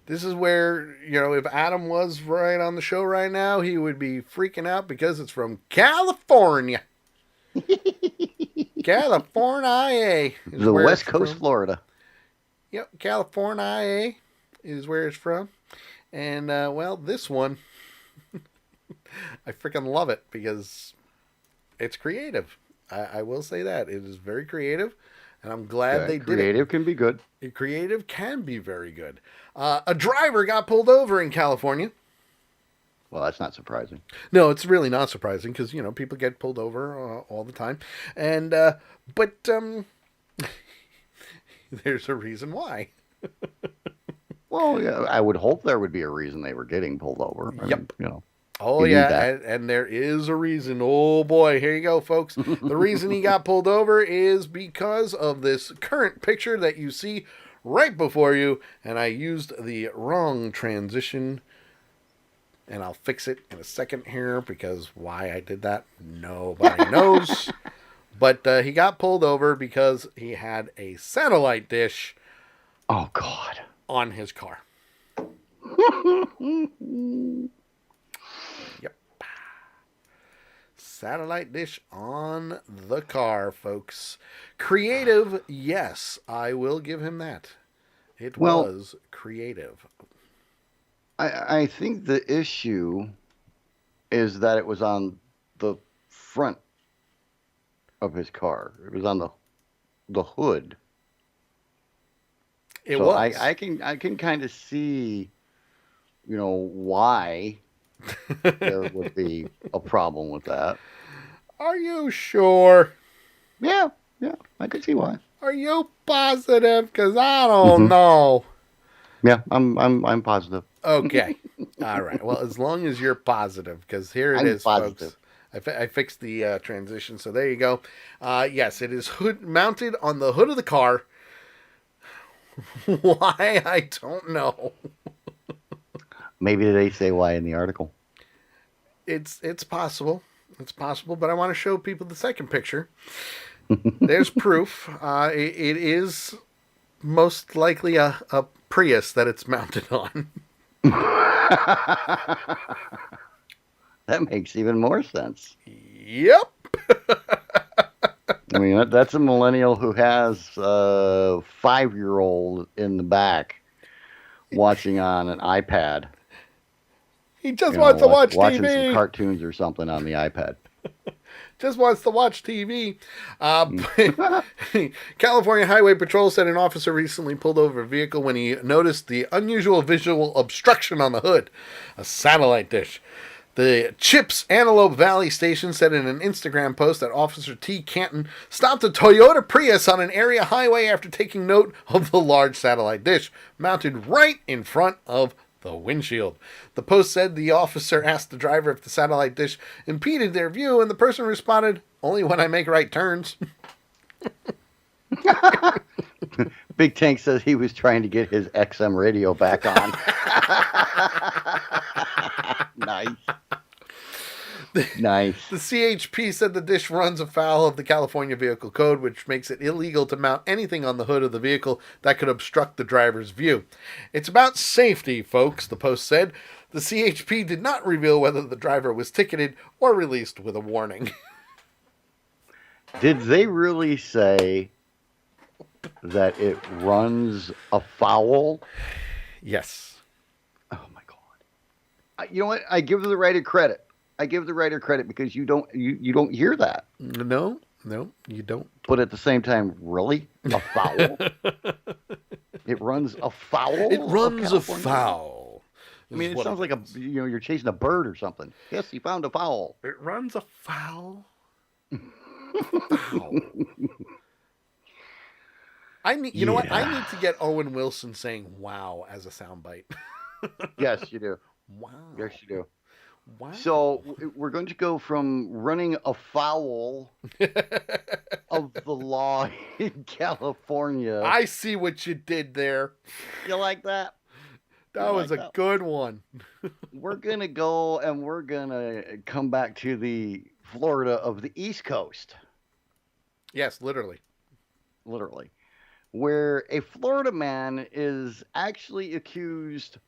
this is where if Adam was right on the show right now, he would be freaking out because it's from California. California is The where West it's Coast, from. Florida. Yep, California is where it's from. And, well, this one, I freaking love it because it's creative. I will say that. It is very creative, and I'm glad they did it. Creative can be good. Creative can be very good. A driver got pulled over in California. Well, that's not surprising. No, it's really not surprising because, people get pulled over all the time. And, but there's a reason why. Well, yeah, I would hope there would be a reason they were getting pulled over. Yep. And, Oh, you need yeah, that. and there is a reason. Oh, boy, here you go, folks. The reason he got pulled over is because of this current picture that you see right before you, and I used the wrong transition. and I'll fix it in a second here because why I did that, nobody knows. But he got pulled over because he had a satellite dish. Oh, God. On his car. Yep. Satellite dish on the car, folks. Creative, yes, I will give him that. It was creative. I think the issue is that it was on the front of his car. It was on the hood. It was. I can kind of see, why there would be a problem with that. Are you sure? Yeah, I can see why. Are you positive? Because I don't know. Yeah, I'm positive. Okay. All right. Well, as long as you're positive, because here it is, positive. folks. I fixed the transition, so there you go. Yes, it is mounted on the hood of the car. Why? I don't know. Maybe they say why in the article. It's possible. It's possible, but I want to show people the second picture. There's proof. It is most likely a Prius that it's mounted on. That makes even more sense. Yep. I mean, that's a millennial who has a 5-year-old in the back watching on an iPad. He just wants to watch watching TV. Some cartoons or something on the iPad. Just wants to watch TV. California Highway Patrol said an officer recently pulled over a vehicle when he noticed the unusual visual obstruction on the hood, a satellite dish. The CHIPS Antelope Valley Station said in an Instagram post that Officer T. Canton stopped a Toyota Prius on an area highway after taking note of the large satellite dish mounted right in front of the windshield. The post said the officer asked the driver if the satellite dish impeded their view, and the person responded, "Only when I make right turns." Big Tank says he was trying to get his XM radio back on. Nice. Nice. The CHP said the dish runs afoul of the California Vehicle Code, which makes it illegal to mount anything on the hood of the vehicle that could obstruct the driver's view. It's about safety, folks, the post said. The CHP did not reveal whether the driver was ticketed or released with a warning. Did they really say that it runs afoul? Yes. Oh, my God. You know what? I give the writer credit. Because you don't hear that. No, you don't. But at the same time, really? Afoul? It runs afoul? It runs afoul. I mean, it sounds like you're chasing a bird or something. Yes, he found a fowl. It runs afoul. You know what? I need to get Owen Wilson saying "wow" as a soundbite. Yes, you do. Wow. Yes, you do. Wow. So we're going to go from running afoul of the law in California. I see what you did there. You like that? That was a good one. We're going to go and we're going to come back to the Florida of the East Coast. Yes, literally. Literally. Where a Florida man is actually accused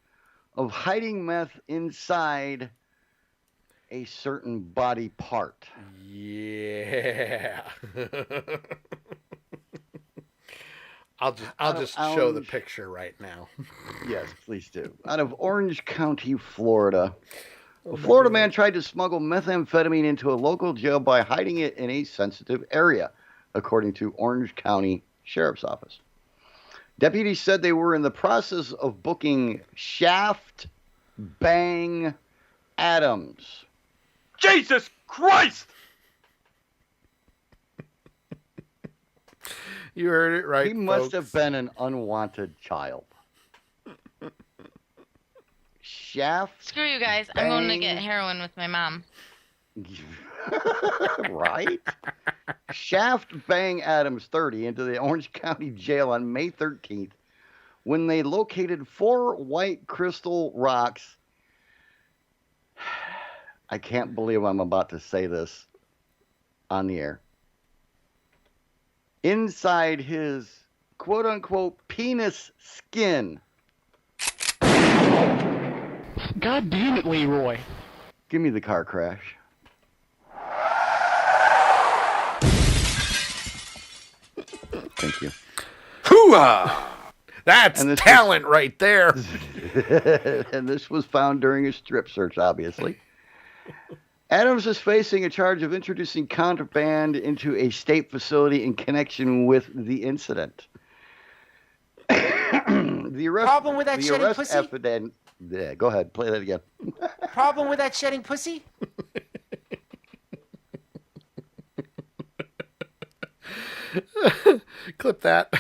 of hiding meth inside a certain body part. Yeah. I'll just show the picture right now. Yes, please do. Out of Orange County, Florida. A Florida man tried to smuggle methamphetamine into a local jail by hiding it in a sensitive area, according to Orange County Sheriff's Office. Deputies said they were in the process of booking Shaft Bang Adams. Jesus Christ! You heard it right, He must folks. have been an unwanted child. Shaft. Screw you guys. I'm going to get heroin with my mom. Right? Shaft Bang Adams, 30, into the Orange County Jail on May 13th when they located 4 white crystal rocks I can't believe I'm about to say this on the air. Inside his quote-unquote penis skin. God damn it, Leroy. Give me the car crash. Thank you. Hoo-ah! That's And this talent right there. And this was found during a strip search, obviously. Adams is facing a charge of introducing contraband into a state facility in connection with the incident. The arrest, Problem with that shedding pussy? affidavit. Yeah, go ahead, play that again. Problem with that shedding pussy? Clip that.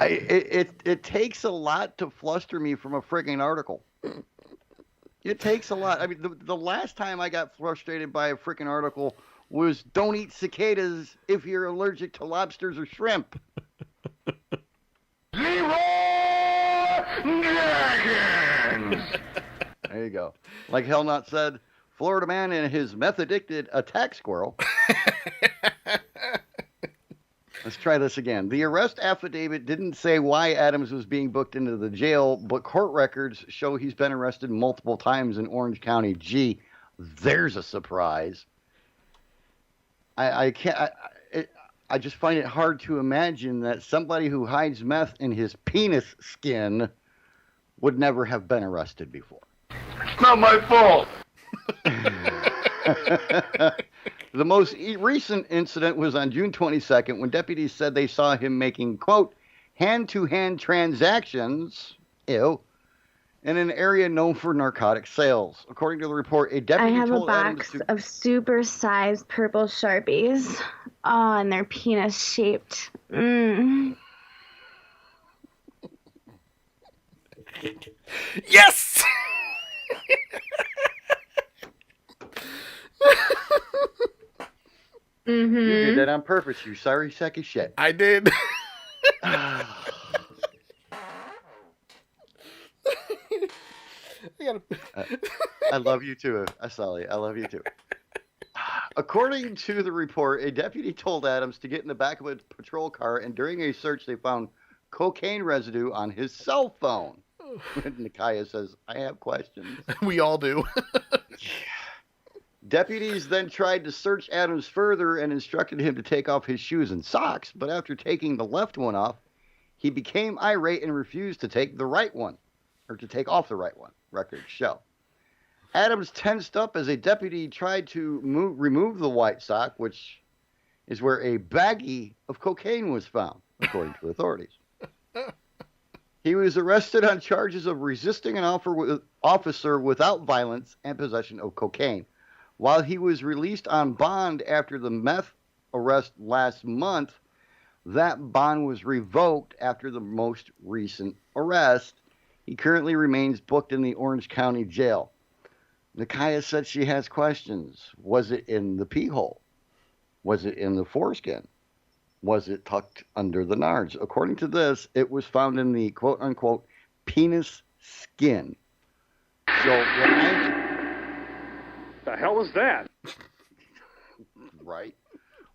It takes a lot to fluster me from a frigging article. It takes a lot. I mean, the last time I got frustrated by a freaking article was don't eat cicadas if you're allergic to lobsters or shrimp. There you go. Like Hellnut said, Florida man and his meth-addicted attack squirrel. Let's try this again. The arrest affidavit didn't say why Adams was being booked into the jail, but court records show he's been arrested multiple times in Orange County. Gee, there's a surprise. I can't. I just find it hard to imagine that somebody who hides meth in his penis skin would never have been arrested before. It's not my fault. The most recent incident was on June 22nd when deputies said they saw him making, quote, hand-to-hand transactions, in an area known for narcotic sales. According to the report, a deputy told Adams to... I have a box of super-sized purple Sharpies. Oh, and they're penis-shaped. Yes! You did that on purpose, you sorry sack of shit. I did. I love you too, Sully. I love you too. According to the report, a deputy told Adams to get in the back of a patrol car, and during a search, they found cocaine residue on his cell phone. Nakaya says, I have questions. We all do. Deputies then tried to search Adams further and instructed him to take off his shoes and socks, but after taking the left one off, he became irate and refused to take the right one, or to take off the right one, records show. Adams tensed up as a deputy tried to remove the white sock, which is where a baggie of cocaine was found, according to authorities. He was arrested on charges of resisting an officer without violence and possession of cocaine. While he was released on bond after the meth arrest last month, that bond was revoked after the most recent arrest. He currently remains booked in the Orange County Jail. Nakaya said she has questions. Was it in the pee hole? Was it in the foreskin? Was it tucked under the nards? According to this, it was found in the quote-unquote penis skin. So The hell is that? Right.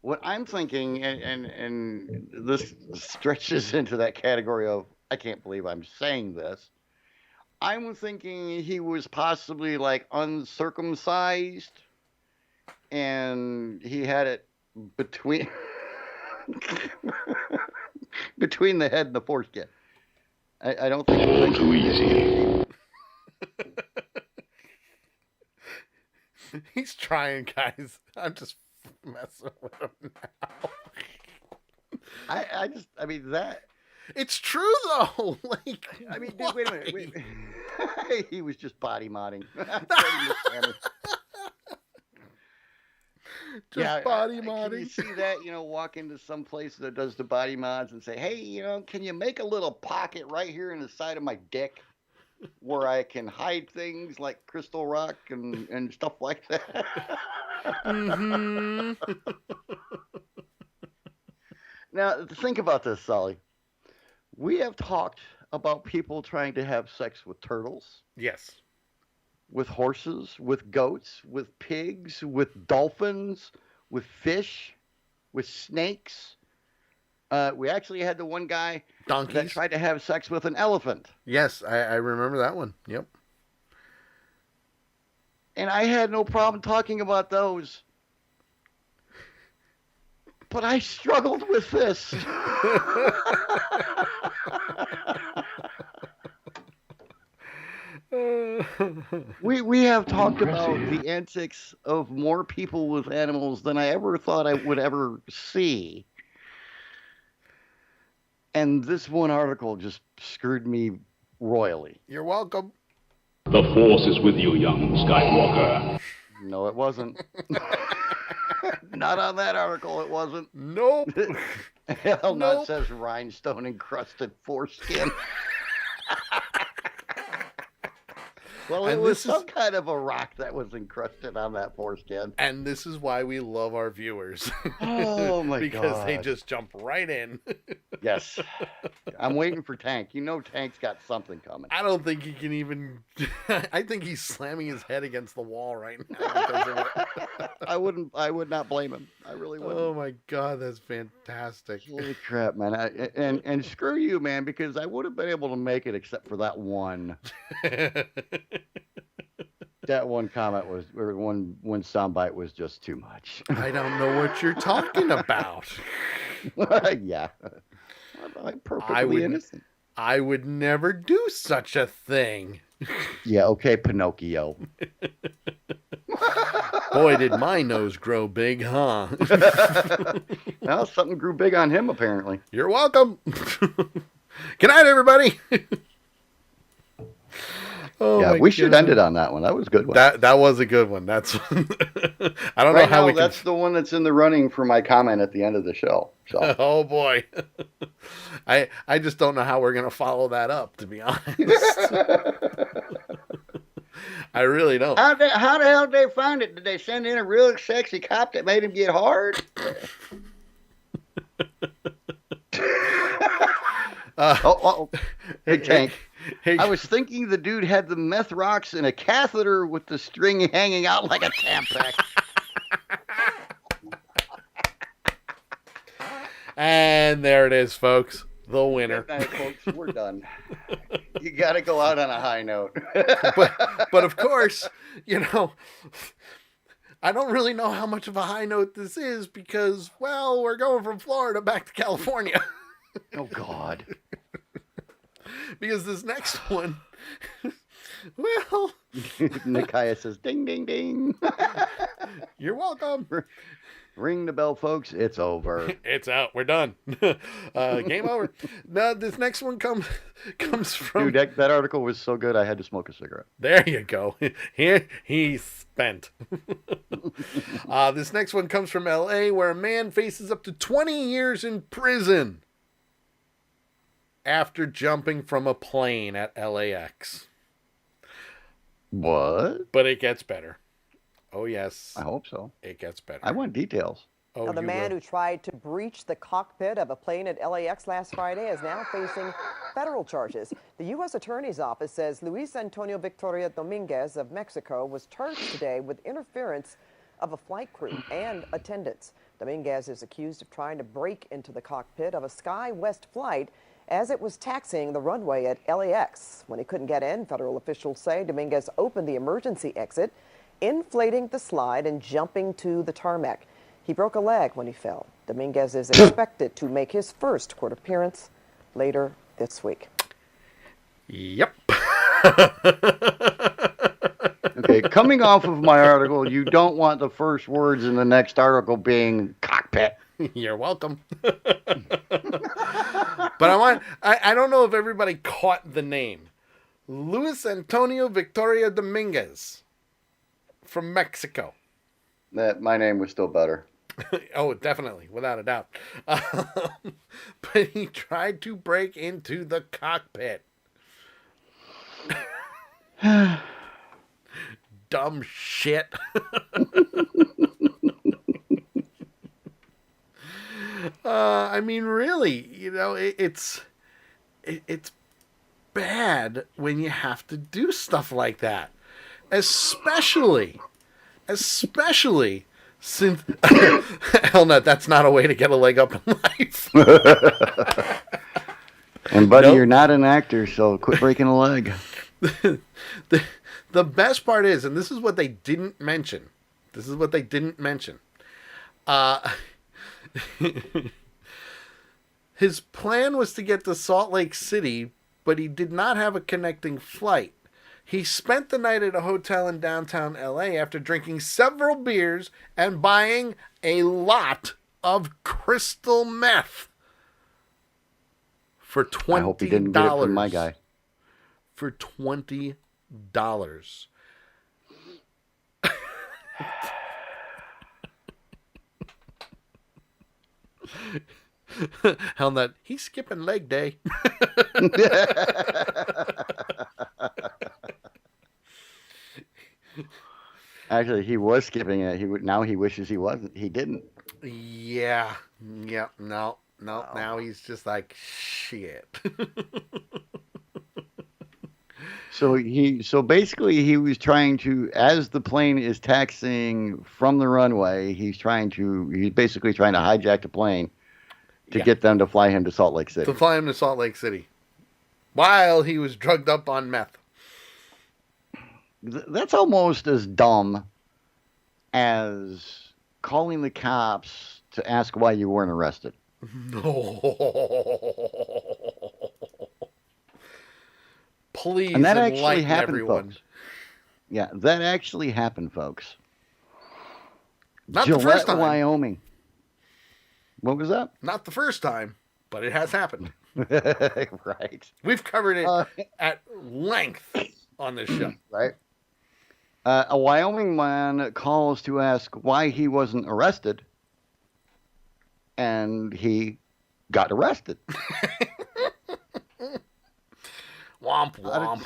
What I'm thinking, and this stretches into that category of, I can't believe I'm saying this. I'm thinking he was possibly like uncircumcised, and he had it between between the head and the foreskin. I don't think it was too easy. He's trying, guys. I'm just messing with him now. I mean that. It's true though. Like, I mean, dude, wait a minute. Wait. He was just body modding. Just body modding. Can you see that? Walk into some place that does the body mods and say, "Hey, can you make a little pocket right here in the side of my dick where I can hide things like crystal rock and stuff like that?" Mm-hmm. Now, think about this, Sully. We have talked about people trying to have sex with turtles, Yes. with horses, with goats, with pigs, with dolphins, with fish, with snakes. We actually had the one guy that Donkeys. tried to have sex with an elephant. Yes, I remember that one. Yep. And I had no problem talking about those. But I struggled with this. We have talked about the antics of more people with animals than I ever thought I would ever see. And this one article just screwed me royally. You're welcome. The Force is with you, young Skywalker. No, it wasn't. Not on that article, it wasn't. Nope. Hell no, it says rhinestone encrusted foreskin. Well, it was some kind of a rock that was encrusted on that foreskin. And this is why we love our viewers. Oh, my God. Because they just jump right in. Yes. I'm waiting for Tank. You know Tank's got something coming. I don't think he can even... I think he's slamming his head against the wall right now. Because of it. I would not blame him. I really wouldn't. Oh, my God. That's fantastic. Holy crap, man. And screw you, man, because I would have been able to make it except for that one. That one comment was, or one soundbite was just too much. I don't know what you're talking about. Yeah. I'm perfectly innocent. I would never do such a thing. Yeah, okay, Pinocchio. Boy, did my nose grow big, huh? Well, something grew big on him, apparently. You're welcome. Good night, everybody. Oh, yeah, we should end it on that one. That was a good one. That was a good one. That's I don't know how we can... That's the one that's in the running for my comment at the end of the show. So. Oh boy, I just don't know how we're gonna follow that up. To be honest, I really don't. How the hell did they find it? Did they send in a real sexy cop that made him get hard? Hey, Tank. Hey, I was thinking the dude had the meth rocks in a catheter with the string hanging out like a Tampax. And there it is, folks. The winner. Good night, folks. We're done. You got to go out on a high note. but of course, you know, I don't really know how much of a high note this is because, well, we're going from Florida back to California. Oh, God. Because this next one, well... Nikiah says, ding, ding, ding. You're welcome. Ring the bell, folks. It's over. It's out. We're done. Game over. No, this next one comes from... Dude, that article was so good, I had to smoke a cigarette. There you go. Here he's spent. This next one comes from L.A., where a man faces up to 20 years in prison after jumping from a plane at LAX. What? But it gets better. Oh, yes. I hope so. It gets better. I want details. Oh, now, the man who tried to breach the cockpit of a plane at LAX last Friday is now facing federal charges. The U.S. Attorney's Office says Luis Antonio Victoria Dominguez of Mexico was charged today with interference of a flight crew and attendants. Dominguez is accused of trying to break into the cockpit of a SkyWest flight as it was taxiing the runway at LAX. When he couldn't get in, federal officials say Dominguez opened the emergency exit, inflating the slide and jumping to the tarmac. He broke a leg when he fell. Dominguez is expected to make his first court appearance later this week. Yep. Okay, coming off of my article, you don't want the first words in the next article being cockpit. You're welcome. But I don't know if everybody caught the name. Luis Antonio Victoria Dominguez from Mexico. My name was still better. Oh, definitely, without a doubt. But he tried to break into the cockpit. Dumb shit. I mean, really, you know, it's bad when you have to do stuff like that. Especially since... Hell no, that's not a way to get a leg up in life. And buddy, You're not an actor, so quit breaking a leg. The best part is, and this is what they didn't mention. His plan was to get to Salt Lake City, but he did not have a connecting flight. He spent the night at a hotel in downtown LA after drinking several beers and buying a lot of crystal meth for $20. I hope he didn't get it from my guy. For $20. Hell, that he's skipping leg day. Actually, he was skipping it. Now he wishes he wasn't. He didn't. Yeah. Yep. No. Now he's just like shit. So basically he was trying to, as the plane is taxiing from the runway, he's basically trying to hijack the plane to get them to fly him to Salt Lake City. While he was drugged up on meth. That's almost as dumb as calling the cops to ask why you weren't arrested. No. Please, and that actually happened, everyone. Folks. Yeah, that actually happened, folks. Not Gillette, the first time. Wyoming. What was that? Not the first time, but it has happened. Right. We've covered it at length on this show. Right. A Wyoming man calls to ask why he wasn't arrested, and he got arrested. Womp womp.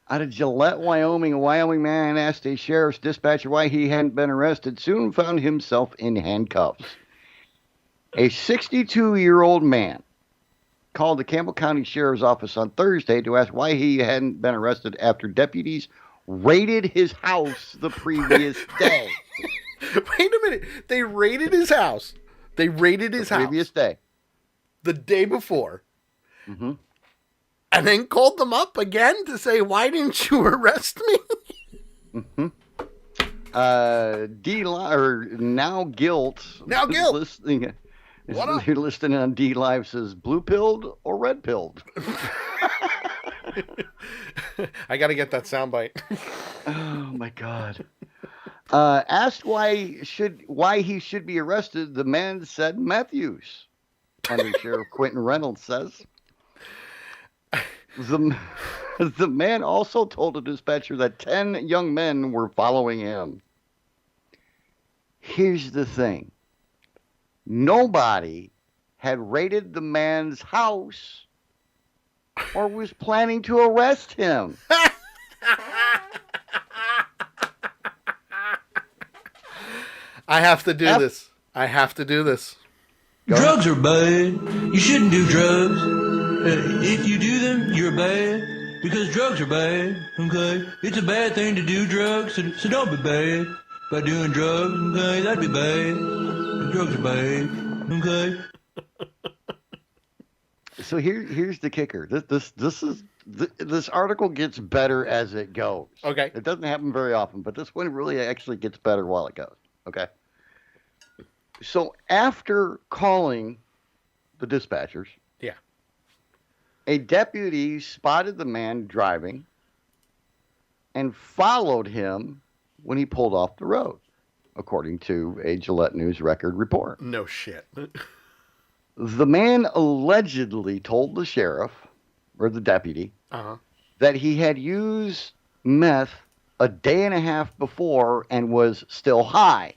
Out of Gillette, Wyoming, a Wyoming man asked a sheriff's dispatcher why he hadn't been arrested, soon found himself in handcuffs. A 62-year-old man called the Campbell County Sheriff's Office on Thursday to ask why he hadn't been arrested after deputies raided his house the previous day. Wait a minute. They raided his house. The previous day. The day before. Mm-hmm. And then called them up again to say, why didn't you arrest me? Mm-hmm. Now Guilt. Now Guilt. You're listening on D Live says blue pilled or red pilled. I got to get that soundbite. Oh my God. Asked why he should be arrested, the man said meth use. Under Sheriff Quentin Reynolds says. The man also told the dispatcher that 10 young men were following him. Here's the thing. Nobody had raided the man's house or was planning to arrest him. I have to do this. Drugs are bad. You shouldn't do drugs. If you do them, you're bad. Because drugs are bad, okay? It's a bad thing to do drugs, so don't be bad by doing drugs, okay? That'd be bad. Drugs are bad, okay? So here's the kicker. This article gets better as it goes. Okay. It doesn't happen very often, but this one really actually gets better while it goes. Okay. So after calling the dispatchers, yeah, a deputy spotted the man driving and followed him when he pulled off the road, according to a Gillette News Record report. No shit. The man allegedly told the sheriff, or the deputy, that he had used meth a day and a half before and was still high.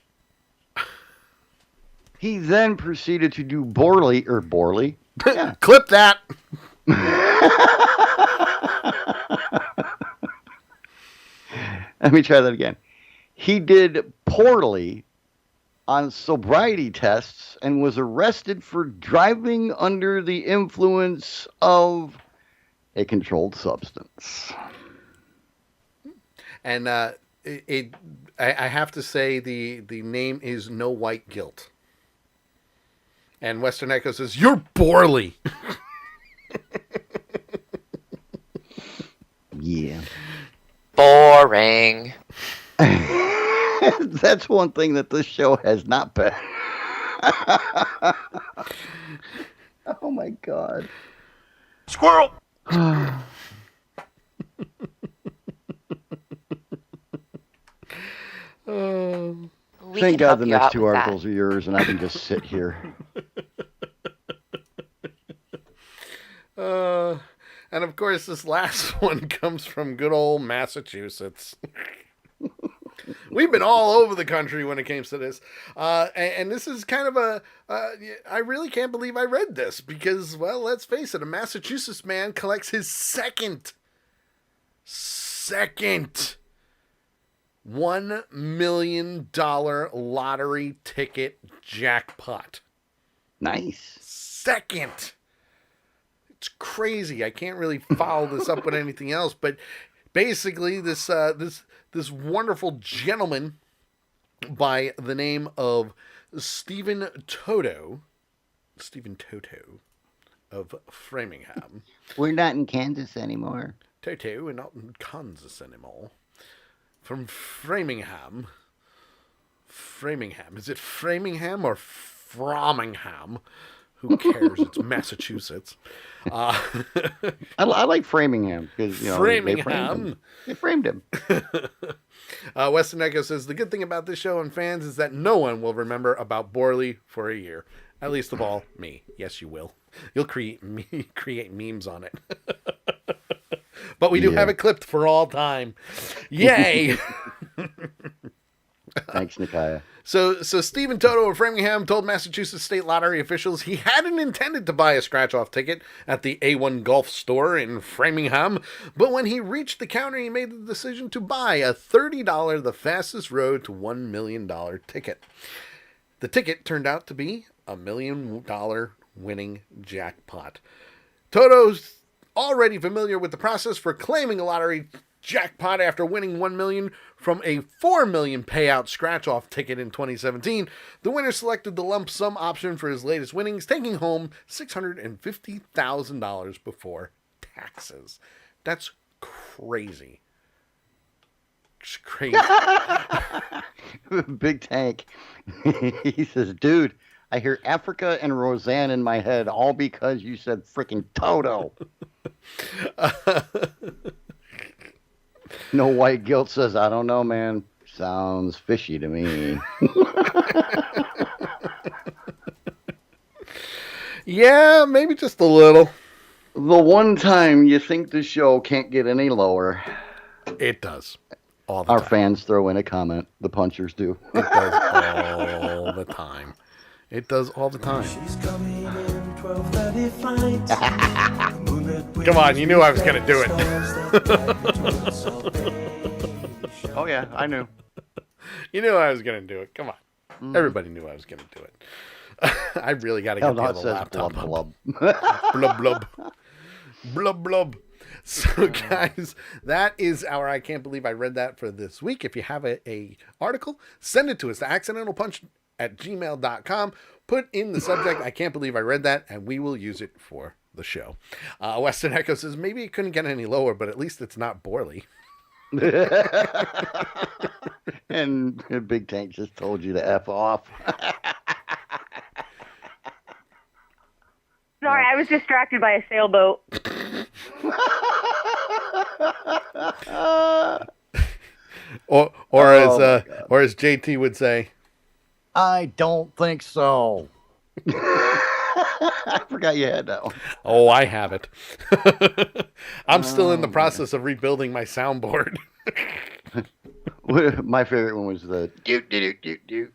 He then proceeded to do Borley. Yeah. Clip that. Let me try that again. He did poorly on sobriety tests and was arrested for driving under the influence of a controlled substance. And I have to say the name is No White Guilt. And Western Echo says, "You're Borley." Yeah. Boring. That's one thing that this show has not been. Oh my God. Squirrel! Thank God the next two articles are yours, and I can just sit here. And of course, this last one comes from good old Massachusetts. We've been all over the country when it comes to this. And this is kind of I really can't believe I read this because, well, let's face it, a Massachusetts man collects his second $1 million lottery ticket jackpot. Nice. Second. It's crazy. I can't really follow this up with anything else, but basically this wonderful gentleman by the name of Stephen Toto of Framingham. We're not in Kansas anymore. Toto, we're not in Kansas anymore. From Framingham. Is it Framingham or Framingham? Who cares? It's Massachusetts. I like Framingham because Framingham. They framed him. Western Echo says the good thing about this show and fans is that no one will remember about Borley for a year. At least of all, me. Yes, you will. You'll create memes on it. But we do have it clipped for all time. Yay! Thanks, Nikaya. So Stephen Toto of Framingham told Massachusetts State Lottery officials he hadn't intended to buy a scratch-off ticket at the A1 Golf store in Framingham, but when he reached the counter, he made the decision to buy a $30 The Fastest Road to $1 million ticket. The ticket turned out to be a $1 million winning jackpot. Toto's already familiar with the process for claiming a lottery jackpot after winning $1 million from a $4 million payout scratch-off ticket in 2017. The winner selected the lump sum option for his latest winnings, taking home $650,000 before taxes. That's crazy. It's crazy. Big Tank. He says, dude, I hear Africa and Roseanne in my head all because you said freaking Toto. No White Guilt says, I don't know, man. Sounds fishy to me. Yeah, maybe just a little. The one time you think the show can't get any lower. It does. All the Our time. fans throw in a comment. The punchers do. It does all the time. It does all the time. Come on, you knew I was going to do it. Oh, yeah, I knew. You knew I was going to do it. Come on. Everybody knew I was going to do it. I really got to get the other laptop. Blub, Blub, blub. Blub, blub. So, guys, that is our I Can't Believe I Read That for this week. If you have a article, send it to us, accidentalpunch@gmail.com. Put in the subject, I Can't Believe I Read That, and we will use it for the show. Weston Echo says, maybe it couldn't get any lower, but at least it's not Borley. And Big Tank just told you to F off. Sorry, I was distracted by a sailboat. or as JT would say, I don't think so. I forgot you had that one. Oh, I have it. I'm still in the process of rebuilding my soundboard. My favorite one was the doot doot doot doot.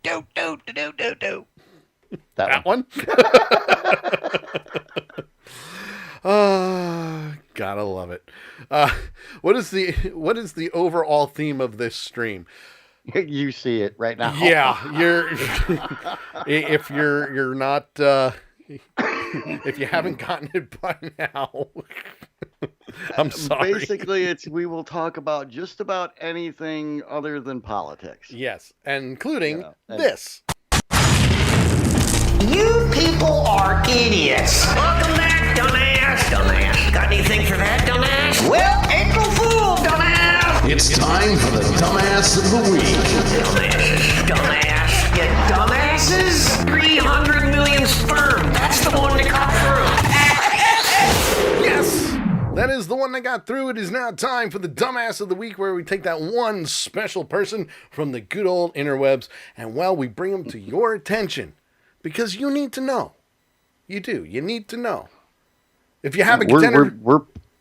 Do do do do do. That one. Gotta love it. What is the overall theme of this stream? You see it right now. Yeah, if you're not If you haven't gotten it by now, I'm sorry. Basically, we will talk about just about anything other than politics. Yes, including this. You people are idiots. Welcome back, dumbass. Dumbass. Got anything for that, dumbass? Well, April Fool, dumbass. It's time for the Dumbass of the Week. Dumbasses. Dumbass. You dumbasses. 300 million sperm. That's the one that got through. Yes! That is the one that got through. It is now time for the Dumbass of the Week, where we take that one special person from the good old interwebs and, well, we bring them to your attention. Because you need to know. You do. You need to know. If you have a contender...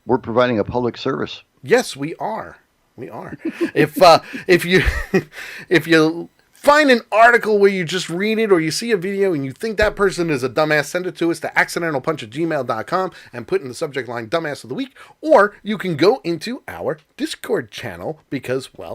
We're providing a public service. Yes, we are. We are. If you find an article where you just read it or you see a video and you think that person is a dumbass, send it to us to accidentalpunch@gmail.com and put in the subject line Dumbass of the Week. Or you can go into our Discord channel because, well,